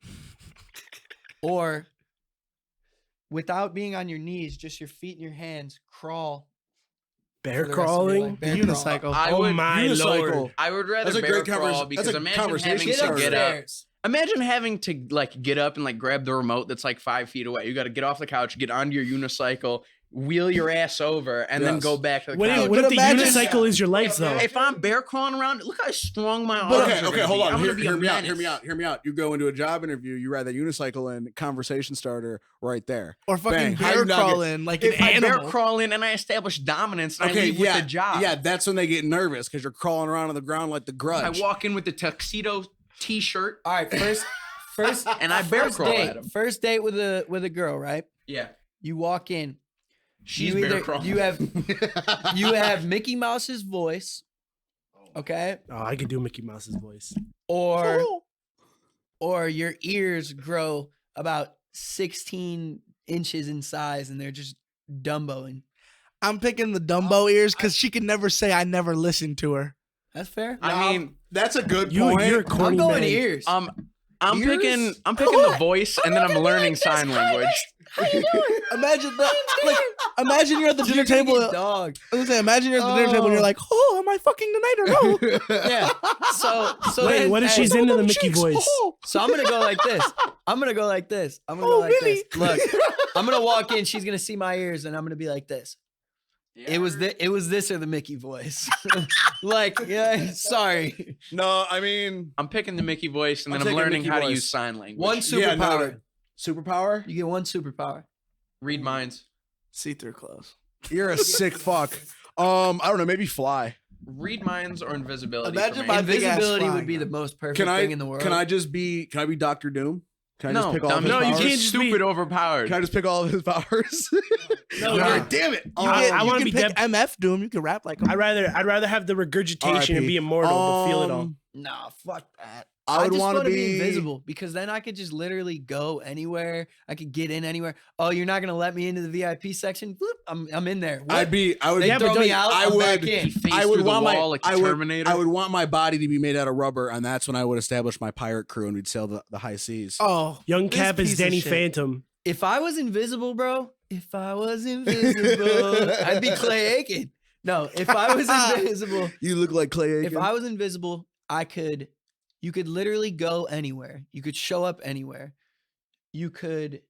or without being on your knees, just your feet and your hands, crawl Bear for the rest of your crawling. life. Bear crawl. Unicycle. I Oh would my lord. I would rather That's a bear great crawl because that's a imagine having conversation Get to starter. get up. upstairs. Imagine having to like get up and like grab the remote that's like 5 feet away. You got to get off the couch, get onto your unicycle, wheel your ass over, and then Yes. go back to the What couch. if, what if the imagine- unicycle is your life though? If I'm bear crawling around, look how strong my arms But are. okay, gonna hold be. on. I'm gonna be a Hear me out. menace. Hear me out. You go into a job interview. You ride that unicycle and conversation starter right there. Or fucking Bang. How bear you not get- crawling like an If I bear animal. crawl in and I establish dominance and I Okay, leave yeah, with the job. yeah. That's when they get nervous because you're crawling around on the ground like the I Grudge. walk in with the tuxedo t-shirt. All right, first And I bear first crawl date, at him. First date with a girl, right? Yeah. You walk in. She's you bear either- crawling. you have Mickey Mouse's voice, okay, Oh, I could do Mickey Mouse's voice. or your ears grow about 16 inches in size and they're just Dumboing. I'm picking the Dumbo ears because she can never say I never listened to her. That's fair. I mean, that's a good You're point. a I'm corny going man. ears. I'm Ears? picking the voice and then I'm learning sign language. Imagine that. Like, imagine you're at the dinner table. Dog. I was gonna say, imagine you're at the dinner table and you're like, "Oh, am I fucking tonight or no?" Yeah. So Wait, then, what if hey, she's into the Mickey Cheeks. voice? Oh. So I'm gonna go like this. I'm gonna go like this. Really? Look, I'm gonna walk in. She's gonna see my ears, and I'm gonna be like this. It was this or the Mickey voice. Like, yeah, sorry. No, I mean, I'm picking the Mickey voice and I'm then I'm taking learning Mickey how to voice. use sign language. One yeah, no, superpower. no. Superpower? You get one superpower. Read minds. See-through clothes. You're a sick fuck. I don't know, maybe fly. Read minds or invisibility. Imagine for me. if I big ass Invisibility flying, would be the man. most perfect Can I thing in the world. Can I be Doctor Doom? Can I just pick all of his No, you powers? can't He's just be- stupid overpowered. Can I just pick all of his powers? No, God you're- damn it! I want to You be can pick MF Doom. You can rap like him. I'd rather have the regurgitation and RIP. be immortal, but feel it all. Nah, fuck that. I would just want to wanna be invisible because then I could just literally go anywhere. I could get in anywhere. Oh, you're not gonna let me into the VIP section? Bloop, I'm in there. What? I would. They Yeah, but throw don't me you- out. I I'm would- back in. He faced I would through the want wall my. like I the would. Terminator. I would want my body to be made out of rubber, and that's when I would establish my pirate crew, and we'd sail the high seas. Oh, Young this Cap is piece of Danny shit. Phantom. If I was invisible, bro. If I was invisible, I'd be Clay Aiken. No, if I was invisible, You look like Clay Aiken. if I was invisible, you could literally go anywhere. You could show up anywhere. You could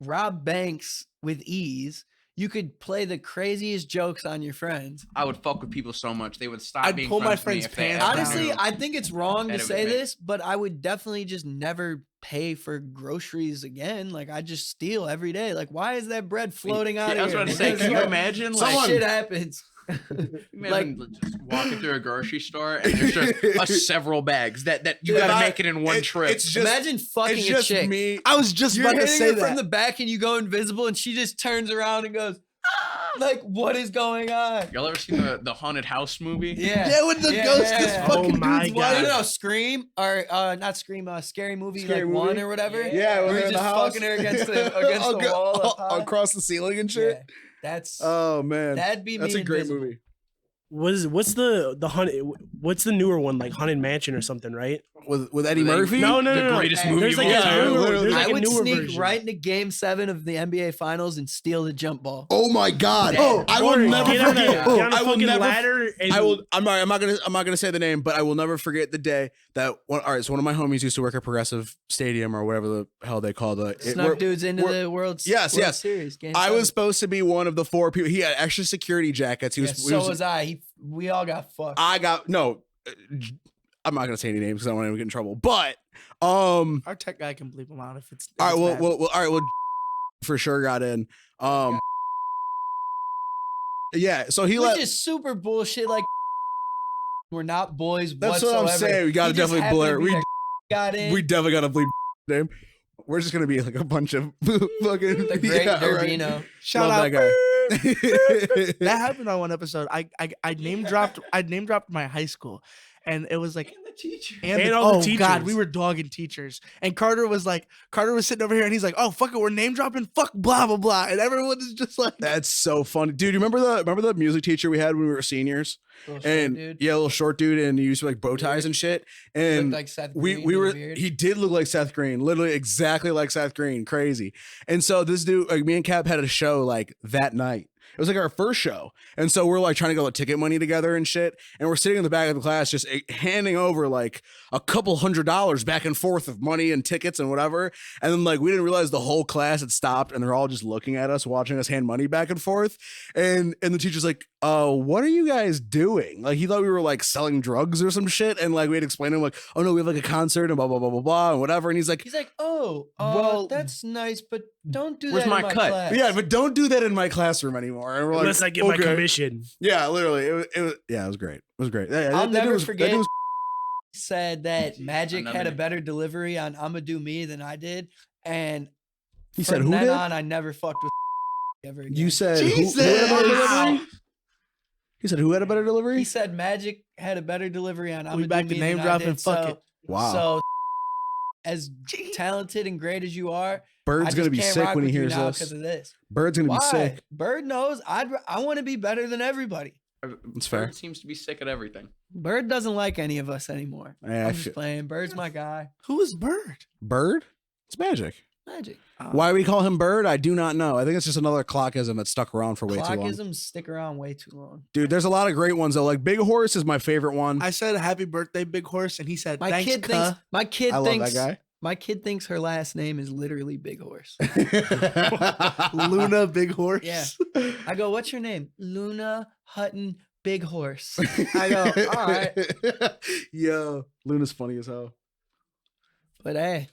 rob banks with ease. You could play the craziest jokes on your friends. I would fuck with people so much they would stop I'd being pull my friends with me friend's if they pants ever down. Honestly, knew. I think it's wrong to That'd say be- this, but I would definitely just never pay for groceries again. Like I just steal every day. Like why is that bread floating out? I was here? about to say, Because, can you like, imagine some like shit happens. imagine just walking through a grocery store and there's just several bags that you If got to I- make it in one trip. It's just. Imagine fucking It's a just chick. me. I was just You're about to hitting say her that. from the back and you go invisible and she just turns around and goes, "Ah!" Like what is going on? Y'all ever seen the haunted house movie? Yeah. Yeah, when the ghost is yeah. fucking Oh my dude's God. No, wife. no, Scream or not Scream, Scary Movie Scary like one Movie? or whatever. Yeah, when where they're he's in the just house. fucking her against the wall up high. across the ceiling and shit. Yeah, that's Oh man, that'd be that's me a great invisible. movie. What's the haunted? What's the newer one like Haunted Mansion or something, right? With Eddie They- Murphy. No, The greatest movie There's of like all a time. newer, literally. there's like I a would newer sneak version. right into Game 7 of the NBA Finals and steal the jump ball. Oh my God! Oh, I will Or never get on a, forget. get on a I will fucking never. ladder and I will. I'm not gonna say the name, but I will never forget the day that. All right, so one of my homies used to work at Progressive Stadium or whatever the hell they call it. Snuck dudes into we're- the World Yes, World yes. Series. Game I 7. was supposed to be one of the 4 people. He had extra security jackets. He Yeah, was. so was I. We all got fucked. I got no. I'm not gonna say any names because I don't want to get in trouble. But Our tech guy can bleep him out if it's. all right, it's well, bad. all right, well, for sure got in. Yeah, so he Which let. is super bullshit. Like we're not boys. That's whatsoever. what I'm saying. We gotta He just definitely happened to blur. be We that got in. we definitely gotta bleep name. We're just gonna be like a bunch of fucking the great yeah, right. Dervino. Shout Love out that guy. that happened on one episode. I name dropped my high school, and it was like the teacher. And all the oh god, teachers. we were dogging teachers. And Carter was sitting over here, and he's like, "Oh fuck it, we're name dropping, fuck blah blah blah," and everyone is just like, That's so funny, dude. You remember the music teacher we had when we were seniors? Little short And dude. yeah, little short dude, and he used to like bow ties and shit. And Looked like Seth we Green we with were a beard. he did look like Seth Green, literally exactly like Seth Green, crazy. And so this dude, like me and Cap had a show like that night. It was like our first show, and so we're like trying to go with ticket money together and shit. And we're sitting in the back of the class, just handing over like a couple $100 back and forth of money and tickets and whatever. And then like we didn't realize the whole class had stopped, and they're all just looking at us, watching us hand money back and forth. And the teacher's like, what are you guys doing? Like he thought we were like selling drugs or some shit, and like we had explained to him like, oh no, we have like a concert and blah blah blah blah blah and whatever. And he's like, oh, well, that's nice, but don't do where's that my in my cut? class. yeah, but don't do that in my classroom anymore. And we're like, unless I get my okay. commission. Yeah, literally, it was yeah, it was great. It was great. Yeah, I'll that dude never was- that forget. dude was- Said that Magic Another had a name. better delivery on "I'ma Do Me" than I did, and He from said who then did? on, I never fucked with ever again. You said who had a Jesus! better Wow. delivery? He said who had a better delivery? He said Magic had a better delivery on "I'ma We Do back Me" to name than dropping, I did. fuck so, it. Wow. So, as talented and great as you are, Bird's I gonna just be can't sick rock when he with you hears now this. because of this. Bird's gonna be Why? sick. Bird knows I want to be better than everybody. That's fair. Bird seems to be sick at everything. Bird doesn't like any of us anymore. Yeah, I'm just playing. Bird's my guy. "Who is Bird?" Bird? It's Magic. Magic. Why we call him Bird? I do not know. I think it's just another clockism that stuck around for way too long. Clockisms stick around way too long. Dude, there's a lot of great ones though. Like Big Horse is my favorite one. I said, "Happy birthday, Big Horse," and he said, My "Thanks, kid cuh." thinks. My kid I love thinks. that guy. My kid thinks her last name is literally Big Horse. Luna Big Horse. Yeah. I go, what's your name? Luna Hutton Big Horse. I go, all right. Yo, Luna's funny as hell. But hey,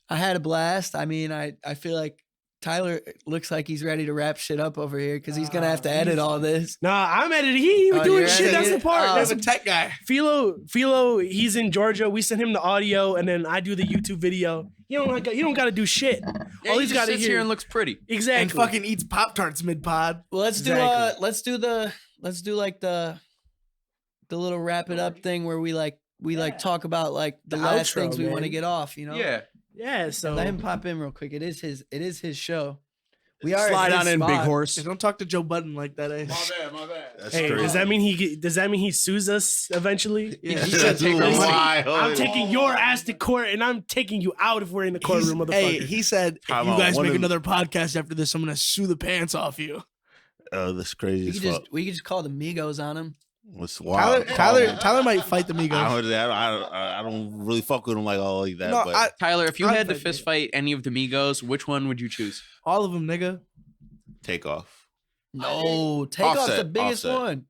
I had a blast. I mean, I feel like Tyler looks like he's ready to wrap shit up over here because he's gonna have to edit all this. Nah, I'm editing. He Oh, doing you're shit. That's the editing? part. Oh. That's That's a tech guy. Philo, he's in Georgia. We send him the audio, and then I do the YouTube video. You don't got to do shit. Yeah, All he he's just got to sits hear here and looks pretty. exactly. And fucking eats Pop-Tarts mid-pod. Well, let's do Exactly. let's do like the little wrap it up thing where we talk about like the The last outro, things we want to man. get off, you know? Yeah. yeah. So Let him pop in real quick. It is his show. We are Slide at on his in, big spot. horse. Hey, don't talk to Joe Budden like that, eh? My bad. That's hey, crazy. does that mean he sues us eventually? Yeah. That's wild. I'm taking your ass to court, and I'm taking you out if we're in the courtroom, motherfucker. Hey, he said, if Time you out. guys One make of- another podcast after this, I'm gonna sue the pants off you. Oh, that's crazy We as could fuck. just call the Migos on him. What's wild? Tyler might fight the I Migos. don't really fuck with him like all like that. No, but Tyler, if you I'd had to fight fist fight any of the Migos, which one would you choose? all of them, nigga. take off. No, Takeoff's the Offset, biggest Offset. one.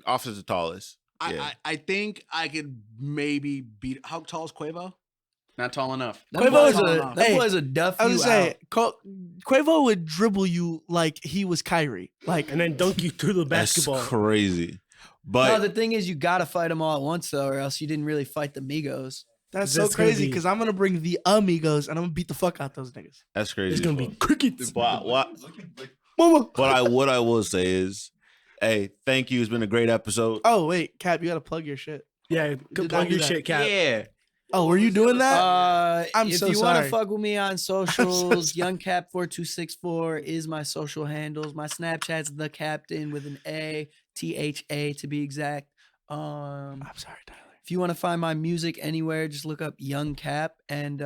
Offset's the tallest. Yeah. I think I could maybe beat. How tall is Quavo? Not tall enough. That Quavo boy's is a that hey, boy's a duff I you was gonna out. say, Quavo would dribble you like he was Kyrie. Like, and then dunk you through the basketball. That's crazy. No, But the thing is, you gotta fight them all at once though, or else you didn't really fight the Migos. that's so That's gonna crazy be- because I'm gonna bring the Amigos and I'm gonna beat the fuck out those niggas. that's crazy. It's gonna be crickets. But Mama. what I will say is, hey, thank you. It's been a great episode. Oh wait, Cap, you gotta plug your shit. Yeah, Did plug not do your that. shit, Cap. Yeah. Oh, were you doing that? I'm if so you want sorry. to fuck with me on socials, sorry. YoungCap4264 is my social handles. My Snapchat's the Captain with an A, THA to be exact. I'm sorry, Tyler. If you want to find my music anywhere, just look up Young Cap and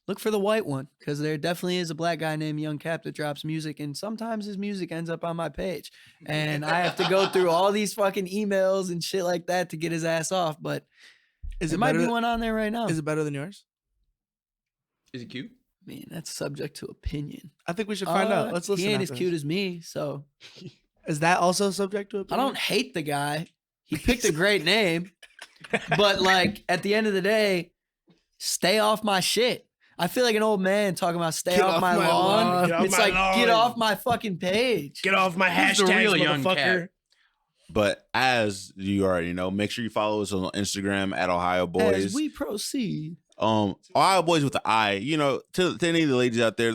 look for the white one because there definitely is a black guy named Young Cap that drops music, and sometimes his music ends up on my page, and I have to go through all these fucking emails and shit like that to get his ass off. But Is there it might better be than- one on there right now. Is it better than yours? Is he cute? I mean, that's subject to opinion. I think we should find out. Let's listen. He ain't as after cute this. as me, so Is that also subject to I opinion? don't hate the guy. He picked a great name, but like at the end of the day, stay off my shit. I feel like an old man talking about stay Get off off my my lawn. lawn. Get off It's my like get lawn. off my fucking page. Get off my Who's the hashtags, real Young motherfucker. Cap? But as you already know, make sure you follow us on Instagram at Ohio Boys. As we proceed. Ohio Boys with the I. You know, to any of the ladies out there,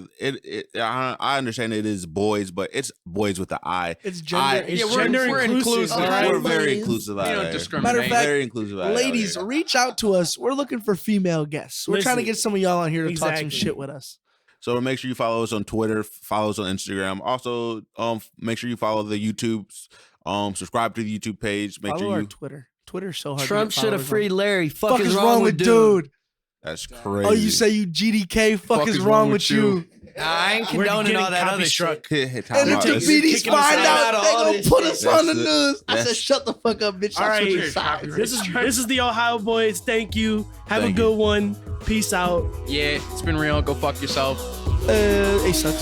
I understand it is boys, but it's boys with the I. It's I- gender. It's it's gender gender inclusive, all right? We're very ladies. inclusive out We don't there. discriminate. Matter of fact, Very inclusive out Ladies, there. reach out to us. We're looking for female guests. We're trying to Listen, get some of y'all on here to talk some exactly. shit with us. So make sure you follow us on Twitter, follow us on Instagram. Also, make sure you follow the YouTubes. Subscribe to the YouTube page. Make Follow sure our you. Twitter. Twitter's so hard. Trump to get should have followers freed on. Larry. Fuck is wrong with dude? That's crazy. Oh, you say you GDK? Fuck is wrong with you? Nah, I ain't We're condoning getting all that copy other struck. shit. Time And if out. the That's- BDs kicking us find out out, of they all gonna this put shit. us on the That's news. I said, that's- shut the fuck up, bitch. Thank That's you. what you said. This is the Ohio Boys. Thank you. Have Thank a you. good one. Peace out. Yeah, it's been real. Go fuck yourself. Hey, sucks.